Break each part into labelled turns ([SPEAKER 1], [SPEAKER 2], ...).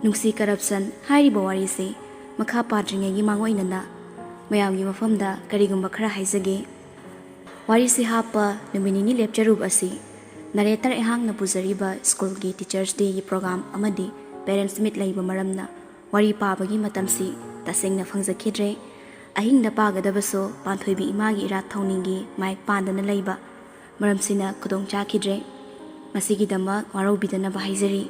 [SPEAKER 1] Nungsi Corruption hairiba warisi makha padringai mangoinana mayamgi mafamda karigumba khara haizage warisi hapa numinini lepcharub asi Narrator ehang na puzariba school gi Teachers Day gi program amadi parents meet laiba maramna wari pabagi matamsi tasengna phangzakhidre ahingda pagadabaso panthoibi imagi ira thauningi mai pandana laiba maramsina kudong chakhidre masigi dama warobidana bahizari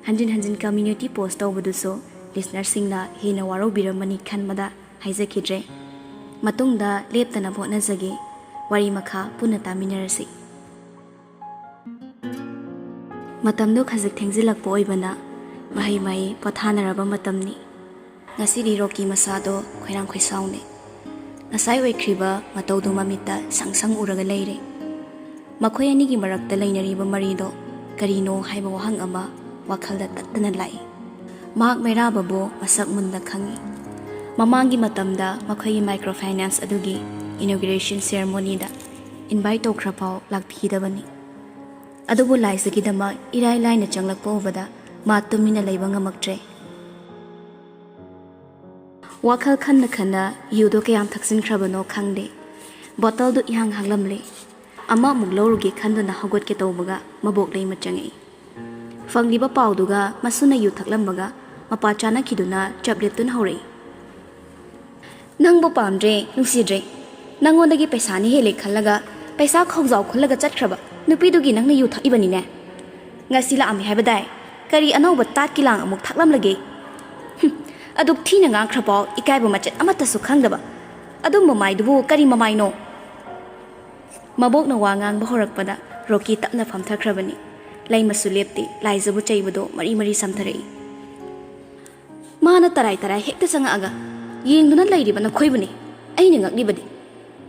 [SPEAKER 1] hanjin community post tawbaduso listener singna hena warobiramani khanmada haizakidre matungda leptana bhotnazage wari makha punna taminarasi matamdo khazak thengzilakpo oibana mahai pathanaraba matamni ngasidi roki masado khoirang khoisaune ngasai oikriba matawdu mamita sangsang uraga leire makhoi ani gi marakta leinariba marido karino haiba wahang ama wakhalda tattana lai mak merababo masak munda khangi mamangi matamda makhoi microfinance adugi inauguration ceremony da invite tokrapau lakphidabani adubu laisagi dama irai laina changlakpo obada ma tumina leiba ngamaktre wakhal khanna yudo kayam thaksin khrabano khangde bottle du ihang hanglamle ama muglorugi khanduna hagot ke tawbaga mabok lei machangi fangliba pauduga masuna yu thaklambaga mapa chana khiduna chabletun hore nangbo pamdre nungsidre nangondagi paisa ni hele khallaga paisa khawjaw khullaga chatkraba nupidugi nangna yu thakibani ne ngasila ami haibadai kari anawba tat kilang amuk thaklamlage aduk thina ngang khrapau ikaiba machet amata su khangdaba adum mamaidubu kari mamaino mabok na wangang bahorakpada roki tapna famthakrabani lai masulepti lai zabu chaibudo mari samtharei mana tarai hekta sanga aga yengduna lairi bana khoibani aina ngaklibadi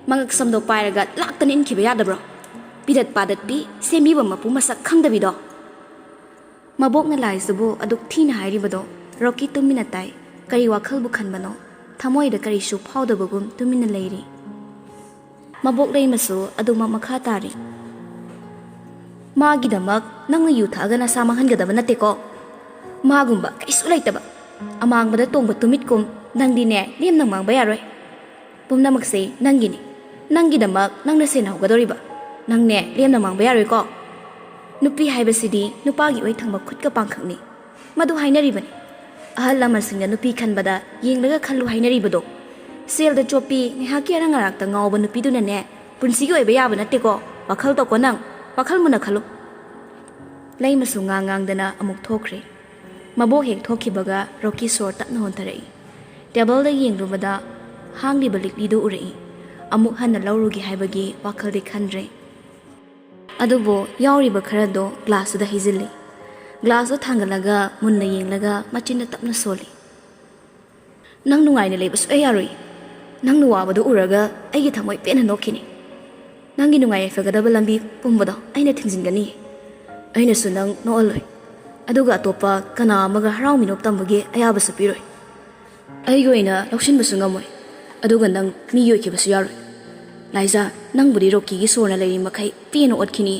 [SPEAKER 1] mangak samdo pairaga laktan in khiba yadabro bidat padat bi semiba mapu masak khangdabido mabok na lai zabu aduk thina hairibado roki tumina tai kari wakhal bu khanbano thamoi da kari su phawdabagum tumina leiri mabok lei masu aduma makha tari magi damak nangna yu thaga na samang hangadaba nateko magumba kaisu laitaba amangbada tongba tumitkum nangdi ne lem nang mangba yaroi pumnamak se nangini nangi damak nangna sen hawgadoriba nangne lem nang mangba yaroi ko nupi haibasidi nupagi oi thangba khutka pangkhakni madu hainaribani ahal lamasingna nupi khanbada yenglaga khallu hainaribado selda chopi ngahaki arangarakta ngawba nupiduna ne punsigi oiba yaba nateko wakhal to ko nang wakhal muna khalu lai masu ngang dana amuk thokre mabok hek thokhibaga roki sor tapna hontarai table da yengrubada hangli balikli do urei amuk hanna lawrugi haibagi wakhal de khandre adubo yawriba khara do glass da hizilli glass thangalaga munna yenglaga machinna tapna soli nang nungai ne lebas ayaroi nang nuwabadu uraga aigi thamoi pena nokhini nangi nungai fagadaba lambi pumbado aina thingzingani aina su nang noaloi aduga atopa kana amaga harau minop tambagi ayaba sapiroi aigoina lakshin basu ngamoi aduga nang mi yoi ke basu yaroi laiza nang budi roki gi sorna leiri makai pena otkhini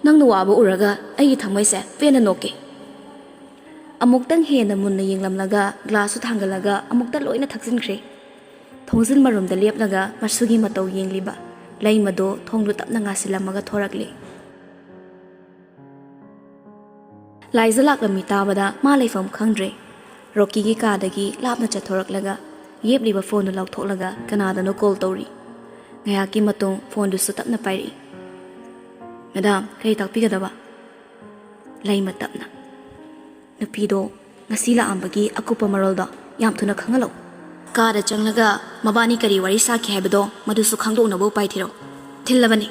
[SPEAKER 1] nang nuwaba uraga aigi thamoi se pena noke amuktang hena munna yenglamlaga glass su thangalaga amukta loina thaksinkhre thongzil marumda lepnaga masugi matau yengliba lai mado thonglu tapna ngasilamaga thorakli laiza laklami tabada ma leifam khangdre roki gi kadagi lapna chathoraklaga yebliba phone nu lauthoklaga kanada no call tori ngayaki matung phone du sutapna pairi madam kai takpigadaba lai matapna nupido ngasila ambagi akupa marolda yam thuna khangalo kada changlaga mabani kari wari sakhi haibado madusu khangdona bo paithiro thillabani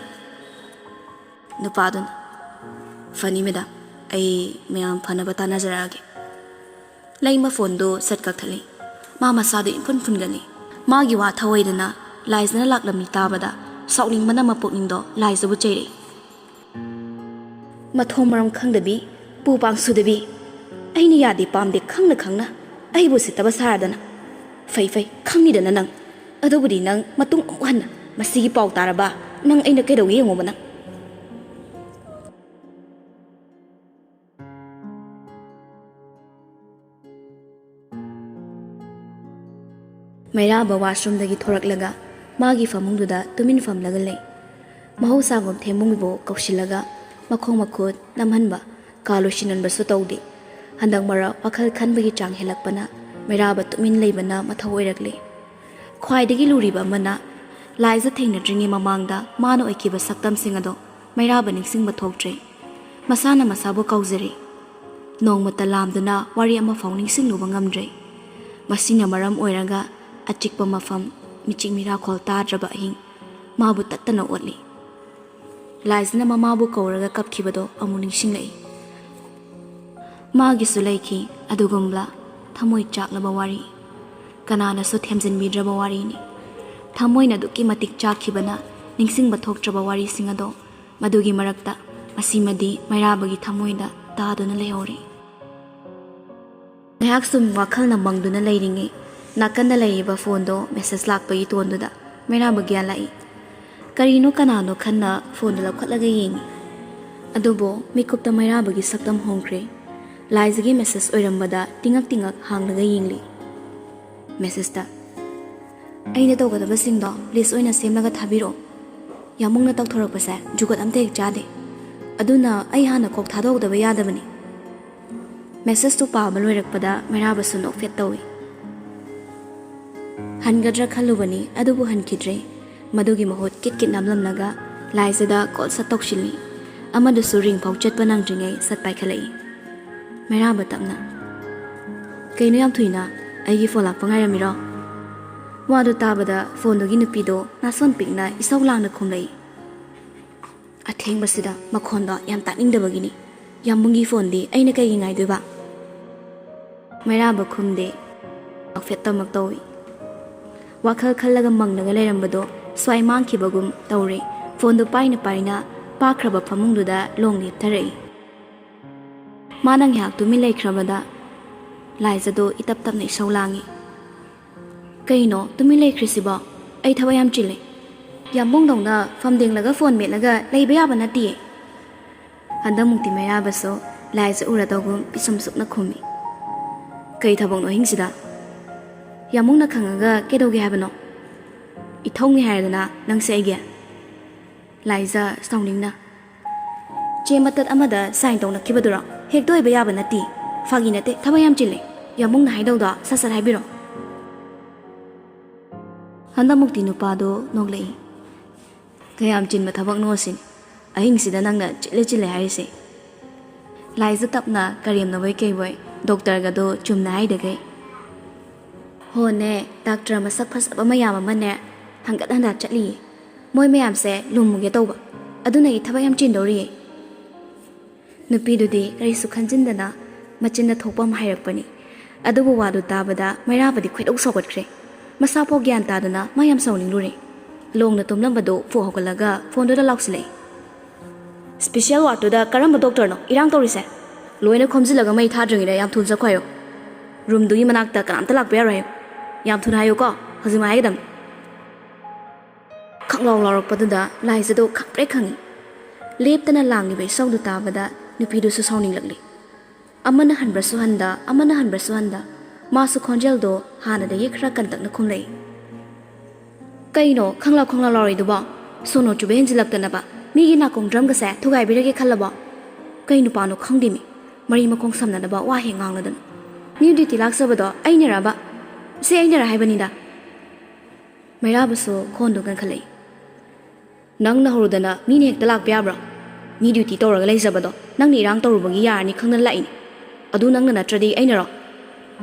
[SPEAKER 1] nupadun fani meda ai mayam phana bata nazarage laima phone do satka thali mama sadu impun phungani magi wa thawaidana laizna laklami tabada saukling mana mapokning do laizabu cheire mathom maram khangdabi pu pang sudabi aini yadi pamde khangna ai bu sitaba saradana fai khangidana nang adubudi nang matung hanna masigi pau taraba nang aina kedawi ngomana ꯃꯩꯔꯥꯕ ꯋꯥꯁꯔꯨꯝꯗꯒꯤ ꯊꯣꯔꯛꯂꯒ ꯃꯥꯒꯤ ꯐꯃꯨꯡꯗꯨꯗ ꯇꯨꯃꯤꯟ ꯐꯝꯂꯒ ꯂꯩ ꯃꯍꯧꯁꯥꯒꯨꯝ ꯊꯦꯝꯃꯨꯡꯕꯨ ꯀꯧꯁꯤꯜꯂꯒ ꯃꯈꯣꯡ ꯃꯈꯨꯠ ꯅꯝꯍꯟꯕ ꯀꯥ ꯂꯣꯏꯁꯤꯟꯍꯟꯕꯁꯨ ꯇꯧꯗꯦ ꯍꯟꯗꯛ ꯃꯔꯛ ꯋꯥꯈꯜ ꯈꯟꯕꯒꯤ ꯆꯥꯡ ꯍꯦꯜꯂꯛꯄꯅ ꯃꯩꯔꯥꯕ ꯇꯨꯃꯤꯟ ꯂꯩꯕꯅ ꯃꯊꯧ ꯑꯣꯏꯔꯛꯂꯤ ꯈ꯭ꯋꯥꯏꯗꯒꯤ ꯂꯨꯔꯤꯕ ꯑꯃꯅ ꯂꯥꯏꯖ ꯊꯦꯡꯅꯗ꯭ꯔꯤꯉꯩ ꯃꯃꯥꯡꯗ ꯃꯥꯅ ꯑꯣꯏꯈꯤꯕ ꯁꯛꯇꯝꯁꯤꯡ ꯑꯗꯣ ꯃꯩꯔꯥꯕ ꯅꯤꯡꯁꯤꯡꯕ ꯊꯣꯛꯇ꯭ꯔꯦ ꯃꯁꯥꯅ ꯃꯁꯥꯕꯨ ꯀꯥꯎꯖꯔꯤ ꯅꯣꯡꯃꯇ ꯂꯥꯝꯗꯨꯅ ꯋꯥꯔꯤ ꯑꯃꯐꯥꯎ ꯅꯤꯡꯁꯤꯡꯂꯨꯕ ꯉꯝꯗ꯭ꯔꯦ ꯃꯁꯤꯅ ꯃꯔꯝ ꯑꯣꯏꯔꯒ ꯑꯆꯤꯛꯄ ꯃꯐꯝ ꯃꯤꯆꯤꯛ ꯃꯤꯔꯥꯈꯣꯜ ꯇꯥꯗ꯭ꯔꯕ ꯑꯍꯤꯡ ꯃꯥꯕꯨ ꯇꯠꯇꯅ ꯑꯣꯠꯂꯤ ꯂꯥꯏꯖꯅ ꯃꯃꯥꯕꯨ ꯀꯧꯔꯒ ꯀꯞꯈꯤꯕꯗꯣ ꯑꯃꯨꯛ ꯅꯤꯡꯁꯤꯡꯂꯛꯏ ꯃꯥꯒꯤꯁꯨ ꯂꯩꯈꯤ ꯑꯗꯨꯒꯨꯝꯕ ꯊꯃꯣꯏ ꯆꯥꯛꯂꯕ ꯋꯥꯔꯤ ꯀꯅꯥꯅꯁꯨ ꯊꯦꯝꯖꯤꯟꯕꯤꯗ꯭ꯔꯕ ꯋꯥꯔꯤꯅꯤ ꯊꯃꯣꯏꯅ ꯑꯗꯨꯛꯀꯤ ꯃꯇꯤꯛ ꯆꯥꯛꯈꯤꯕꯅ ꯅꯤꯡꯁꯤꯡꯕ ꯊꯣꯛꯇ꯭ꯔꯕ ꯋꯥꯔꯤꯁꯤꯡ ꯑꯗꯣ ꯃꯗꯨꯒꯤ ꯃꯔꯛꯇ ꯃꯁꯤꯃꯗꯤ ꯃꯩꯔꯥꯕꯒꯤ ꯊꯃꯣꯏꯗ ꯇꯥꯗꯨꯅ ꯂꯩꯍꯧꯔꯤ ꯉꯥꯏꯍꯥꯛ ꯁꯨꯝ ꯋꯥꯈꯜꯅ ꯃꯪꯗꯨꯅ ꯂꯩꯔꯤꯉꯩ ꯅꯥꯀꯟꯗ ꯂꯩꯔꯤꯕ ꯐꯣꯟꯗꯣ ꯃꯦꯁꯦꯖ ꯂꯥꯛꯄꯒꯤ ꯇꯣꯟꯗꯨꯗ ꯃꯩꯔꯥꯕ ꯒ꯭ꯌꯥꯟ ꯂꯥꯛꯏ ꯀꯔꯤꯅꯣ ꯀꯅꯥꯅꯣ ꯈꯟꯅ ꯐꯣꯟꯗꯣ ꯂꯧꯈꯠꯂꯒ ꯌꯦꯡꯉꯤ ꯑꯗꯨꯕꯨ ꯃꯤꯀꯨꯞꯇ ꯃꯩꯔꯥꯕꯒꯤ ꯁꯛꯇꯝ ꯍꯣꯡꯈ꯭ꯔꯦ ꯂꯥꯏꯖꯒꯤ ꯃꯦꯁꯦꯖ ꯑꯣꯏꯔꯝꯕꯗ ꯇꯤꯉꯛ ꯇꯤꯉꯛ ꯍꯥꯡꯂꯒ ꯌꯦꯡꯂꯤ ꯃꯦꯁꯦꯖꯇ ꯑꯩꯅ ꯇꯧꯒꯗꯕꯁꯤꯡꯗꯣ ꯂꯤꯁ ꯑꯣꯏꯅ ꯁꯦꯝꯂꯒ ꯊꯥꯕꯤꯔꯛꯑꯣ ꯌꯥꯃꯨꯡꯅ ꯇꯧꯊꯣꯔꯛꯄꯁꯦ ꯖꯨꯒꯣꯠ ꯑꯝꯇ ꯍꯦꯛ ꯆꯥꯗꯦ ꯑꯗꯨꯅ ꯑꯩ ꯍꯥꯟꯅ ꯀꯣꯛ ꯊꯥꯗꯣꯛꯍꯧꯗꯕ ꯌꯥꯗꯕꯅꯤ ꯃꯦꯁꯦꯖꯇꯨ ꯄꯥꯕ ꯂꯣꯏꯔꯛꯄꯗ ꯃꯩꯔꯥꯕꯁꯨ ꯅꯣꯛꯐꯦꯠ ꯇꯧꯏ ꯍꯟꯒꯗ꯭ꯔꯥ ꯈꯜꯂꯨꯕꯅꯤ ꯑꯗꯨꯕꯨ ꯍꯟꯈꯤꯗ꯭ꯔꯦ ꯃꯗꯨꯒꯤ ꯃꯍꯨꯠ ꯀꯤꯠ ꯀꯤꯠ ꯅꯝꯂꯝꯂꯒ ꯂꯥꯏꯖꯗ ꯀꯣꯜ ꯁꯠ ꯇꯧꯁꯤꯜꯂꯤ ꯑꯃꯗꯨꯁꯨ ꯔꯤꯡꯐꯥꯎ ꯆꯠꯄ ꯅꯪꯗ꯭ꯔꯤꯉꯩ ꯁꯠ ꯄꯥꯏꯈꯠꯂꯛꯏ ꯃꯩꯔꯥꯕ ꯇꯞꯅ ꯀꯩꯅꯣ ꯌꯥꯝ ꯊꯨꯏꯅ ꯑꯩꯒꯤ ꯐꯣꯟ ꯂꯥꯛꯄ ꯉꯥꯏꯔꯝꯃꯤꯔꯣ ꯋꯥꯗꯨ ꯇꯥꯕꯗ ꯐꯣꯟꯗꯨꯒꯤ ꯅꯨꯄꯤꯗꯣ ꯅꯥꯁꯣꯟ ꯄꯤꯛꯅ ꯏꯁꯧ ꯂꯥꯡꯅ ꯈꯨꯝꯂꯛꯏ ꯑꯊꯦꯡꯕꯁꯤꯗ ꯃꯈꯣꯟꯗꯣ ꯌꯥꯝ ꯇꯥꯅꯤꯡꯗꯕꯒꯤꯅꯤ ꯌꯥꯝꯕꯨꯡꯒꯤ ꯐꯣꯟꯗꯤ ꯑꯩꯅ ꯀꯩꯒꯤ ꯉꯥꯏꯗꯣꯏꯕ ꯃꯩꯔꯥꯕ ꯈꯨꯝꯗꯦ ꯅꯣꯛꯐꯦꯠꯇꯃꯛ ꯇꯧꯏ ꯋꯥꯈꯜ ꯈꯜꯂꯒ ꯃꯪꯂꯒ ꯂꯩꯔꯝꯕꯗꯣ ꯁ꯭ꯋꯥꯏ ꯃꯥꯡꯈꯤꯕꯒꯨꯝ ꯇꯧꯔꯦ ꯐꯣꯟꯗꯨ ꯄꯥꯏꯅ ꯄꯥꯏꯅ ꯄꯥꯛꯈ꯭ꯔꯕ ꯐꯃꯨꯡꯗꯨꯗ ꯂꯣꯡ ꯂꯦꯞꯊꯔꯛꯏ ꯃꯥꯅ ꯉꯥꯏꯍꯥꯛ ꯇꯨꯃꯤꯟ ꯂꯩꯈ꯭ꯔꯕꯗ ꯂꯥꯏꯖꯗꯣ ꯏꯇꯞ ꯇꯞꯅ ꯏꯁꯧ ꯂꯥꯡꯉꯤ ꯀꯩꯅꯣ ꯇꯨꯃꯤꯟ ꯂꯩꯈ꯭ꯔꯤꯁꯤꯕꯣ ꯑꯩ ꯊꯕꯛ ꯌꯥꯝ ꯆꯤꯜꯂꯦ ꯌꯥꯝꯕꯨꯡꯗꯧꯅ ꯐꯝꯗꯦꯡꯂꯒ ꯐꯣꯟ ꯃꯦꯠꯂꯒ ꯂꯩꯕ ꯌꯥꯕ ꯅꯠꯇꯤꯌꯦ ꯍꯟꯗꯛꯃꯨꯛꯇꯤ ꯃꯩꯔꯥꯕꯁꯨ ꯂꯥꯏꯖ ꯎꯔꯗꯧꯒꯨꯝ ꯄꯤꯁꯨꯝ ꯁꯨꯛꯅ ꯈꯨꯝꯃꯤ ꯀꯩ ꯊꯕꯛꯅꯣ ꯑꯍꯤꯡꯁꯤꯗ ꯌꯥꯃꯨꯡꯅ ꯈꯪꯉꯒ ꯀꯩꯗꯧꯒꯦ ꯍꯥꯏꯕꯅꯣ ꯏꯊꯧꯅꯤ ꯍꯥꯏꯔꯗꯅ ꯅꯪꯁꯦ ꯑꯩꯒꯤ ꯂꯥꯏꯖ ꯁꯥꯎꯅꯤꯡꯅ ꯆꯦ ꯃꯇꯠ ꯑꯃꯗ ꯁꯥꯏꯟ ꯇꯧꯅꯈꯤꯕꯗꯨꯔꯣ ꯍꯦꯛꯇ ꯑꯣꯏꯕ ꯌꯥꯕ ꯅꯠꯇꯦ ꯐꯥꯒꯤ ꯅꯠꯇꯦ ꯊꯕꯛ ꯌꯥꯝ ꯆꯤꯜꯂꯦ ꯌꯥꯃꯨꯡꯅ ꯍꯥꯏꯗꯧꯗꯣ ꯁꯠ ꯁꯠ ꯍꯥꯏꯕꯤꯔꯣ ꯍꯟꯗꯛꯃꯨꯛꯇꯤ ꯅꯨꯄꯥꯗꯣ ꯅꯣꯛꯂꯛꯏ ꯀꯌꯥꯝ ꯆꯤꯟꯕ ꯊꯕꯛꯅꯣ ꯁꯤꯅꯤ ꯑꯍꯤꯡꯁꯤꯗ ꯅꯪꯅ ꯆꯤꯜꯂꯦ ꯍꯥꯏꯔꯤꯁꯦ ꯂꯥꯏꯖ ꯇꯞꯅ ꯀꯔꯦꯝꯅꯕꯣꯏ ꯀꯩꯕꯣꯏ ꯗꯣꯛꯇꯔꯒꯗꯣ ꯆꯨꯝꯅ ꯍꯥꯏꯗꯒꯩ ꯍꯣꯅꯦ ꯗꯥꯛꯇꯔ ꯃꯁꯛ ꯐꯖꯕ ꯃꯌꯥꯝ ꯑꯃꯅꯦ ꯍꯪꯒꯠ ꯍꯟꯗꯥ ꯆꯠꯂꯤꯌꯦ ꯃꯣꯏ ꯃꯌꯥꯝꯁꯦ ꯂꯨꯝꯃꯨꯒꯦ ꯇꯧꯕ ꯑꯗꯨꯅ ꯑꯩ ꯊꯕꯛ ꯌꯥꯝ ꯆꯤꯟꯗꯧꯔꯤꯌꯦ ꯅꯨꯄꯤꯗꯨꯗꯤ ꯀꯔꯤꯁꯨ ꯈꯟꯖꯤꯟꯗꯅ ꯃꯆꯤꯟꯗ ꯊꯣꯛꯄ ꯑꯃ ꯍꯥꯏꯔꯛꯄꯅꯤ ꯑꯗꯨꯕꯨ ꯋꯥꯗꯨ ꯇꯥꯕꯗ ꯃꯩꯔꯥꯕꯗꯤ ꯈꯣꯏꯗꯧ ꯁꯥꯎꯒꯠꯈ꯭ꯔꯦ ꯃꯁꯥꯐꯥꯎ ꯒ꯭ꯌꯥꯟ ꯇꯥꯗꯅ ꯃꯥ ꯌꯥꯝ ꯁꯥꯎꯅꯤꯡꯂꯨꯔꯦ ꯂꯣꯡꯅ ꯇꯨꯝꯂꯝꯕꯗꯣ ꯐꯨꯛ ꯍꯧꯒꯠꯂꯒ ꯐꯣꯟꯗꯨꯗ ꯂꯥꯎꯁꯤꯜꯂꯛꯏ ꯁ꯭ꯄꯤꯁꯦꯜ ꯋꯥꯔꯗꯇꯨꯗ ꯀꯔꯝꯕ ꯗꯣꯛꯇꯔꯅꯣ ꯏꯔꯥꯡ ꯇꯧꯔꯤꯁꯦ ꯂꯣꯏꯅ ꯈꯣꯝꯖꯤꯜꯂꯒ ꯃꯩ ꯊꯥꯗ꯭ꯔꯤꯉꯩꯗ ꯌꯥꯝ ꯊꯨꯅ ꯆꯠꯈꯣ ꯍꯥꯏꯌꯣ ꯔꯨꯝꯗꯨꯒꯤ ꯃꯅꯥꯛꯇ ꯀꯅꯥꯝꯇ ꯂꯥꯛꯄ ꯌꯥꯔꯣꯏ ꯍꯥꯏꯌꯣ ꯌꯥꯝ ꯊꯨꯅ ꯍꯥꯏꯌꯨꯀꯣ ꯍꯧꯖꯤꯛꯃꯛ ꯍꯥꯏꯒꯗꯝꯅꯤ ꯈꯪꯂꯥꯎ ꯂꯥꯎꯔꯛꯄꯗꯨꯗ ꯂꯥꯏꯖꯗꯣ ꯈꯪꯄ꯭ꯔꯦꯛ ꯈꯪꯉꯤ ꯂꯦꯞꯇꯅ ꯂꯥꯡꯂꯤꯕ ꯏꯁꯧꯗꯨ ꯇꯥꯕꯗ ꯅꯨꯄꯤꯗꯨꯁꯨ ꯁꯥꯎꯅꯤꯡꯂꯛꯂꯤ ꯑꯃꯅ ꯍꯟꯕ꯭ꯔꯁꯨ ꯍꯟꯗ ꯑꯃꯅ ꯍꯟꯕ꯭ꯔꯁꯨ ꯍꯟꯗ ꯃꯥꯁꯨ ꯈꯣꯟꯖꯦꯜꯗꯣ ꯍꯥꯟꯅꯗꯒꯤ ꯈꯔ ꯀꯟꯇꯛꯅ ꯈꯨꯝꯂꯛꯏ ꯀꯩꯅꯣ ꯈꯪꯂꯥꯎ ꯂꯥꯎꯔꯤꯗꯨꯕꯣ ꯁꯣꯅꯣ ꯆꯨꯕ ꯍꯦꯟꯖꯤꯜꯂꯛꯇꯅꯕ ꯃꯤꯒꯤ ꯅꯥꯀꯣꯡ ꯗ꯭ꯔꯝꯒꯁꯦ ꯊꯨꯒꯥꯏꯕꯤꯔꯒꯦ ꯈꯜꯂꯕꯣ ꯀꯩ ꯅꯨꯄꯥꯅꯣ ꯈꯪꯗꯦꯃꯤ ꯃꯔꯤ ꯃꯈꯣꯡ ꯁꯝꯅꯗꯕ ꯋꯥ ꯍꯦꯛ ꯉꯥꯡꯂꯗꯅ ꯃꯤ ꯗ꯭ꯌꯨꯇꯤ ꯂꯥꯛꯆꯕꯗꯣ ꯑꯩꯅꯔꯕ ꯁꯤ ꯑꯩꯅꯔ ꯍꯥꯏꯕꯅꯤꯗ ꯃꯩꯔꯥꯕꯁꯨ ꯈꯣꯟꯗꯣ ꯀꯟꯈꯠꯂꯛꯏ ꯅꯪꯅ ꯍꯧꯔꯨꯗꯅ ꯃꯤꯅ ꯍꯦꯛꯇ ꯂꯥꯛꯄ ꯌꯥꯕ꯭ꯔꯣ ꯃꯤ ꯗ꯭ꯌꯨꯇꯤ ꯇꯧꯔꯒ ꯂꯩꯖꯕꯗꯣ ꯅꯪꯅ ꯏꯔꯥꯡ ꯇꯧꯔꯨꯕꯒꯤ ꯌꯥꯔꯅꯤ ꯈꯪꯗꯅ ꯂꯥꯛꯏꯅꯤ ꯑꯗꯨ ꯅꯪꯅ ꯅꯠꯇ꯭ꯔꯗꯤ ꯑꯩꯅꯔꯣ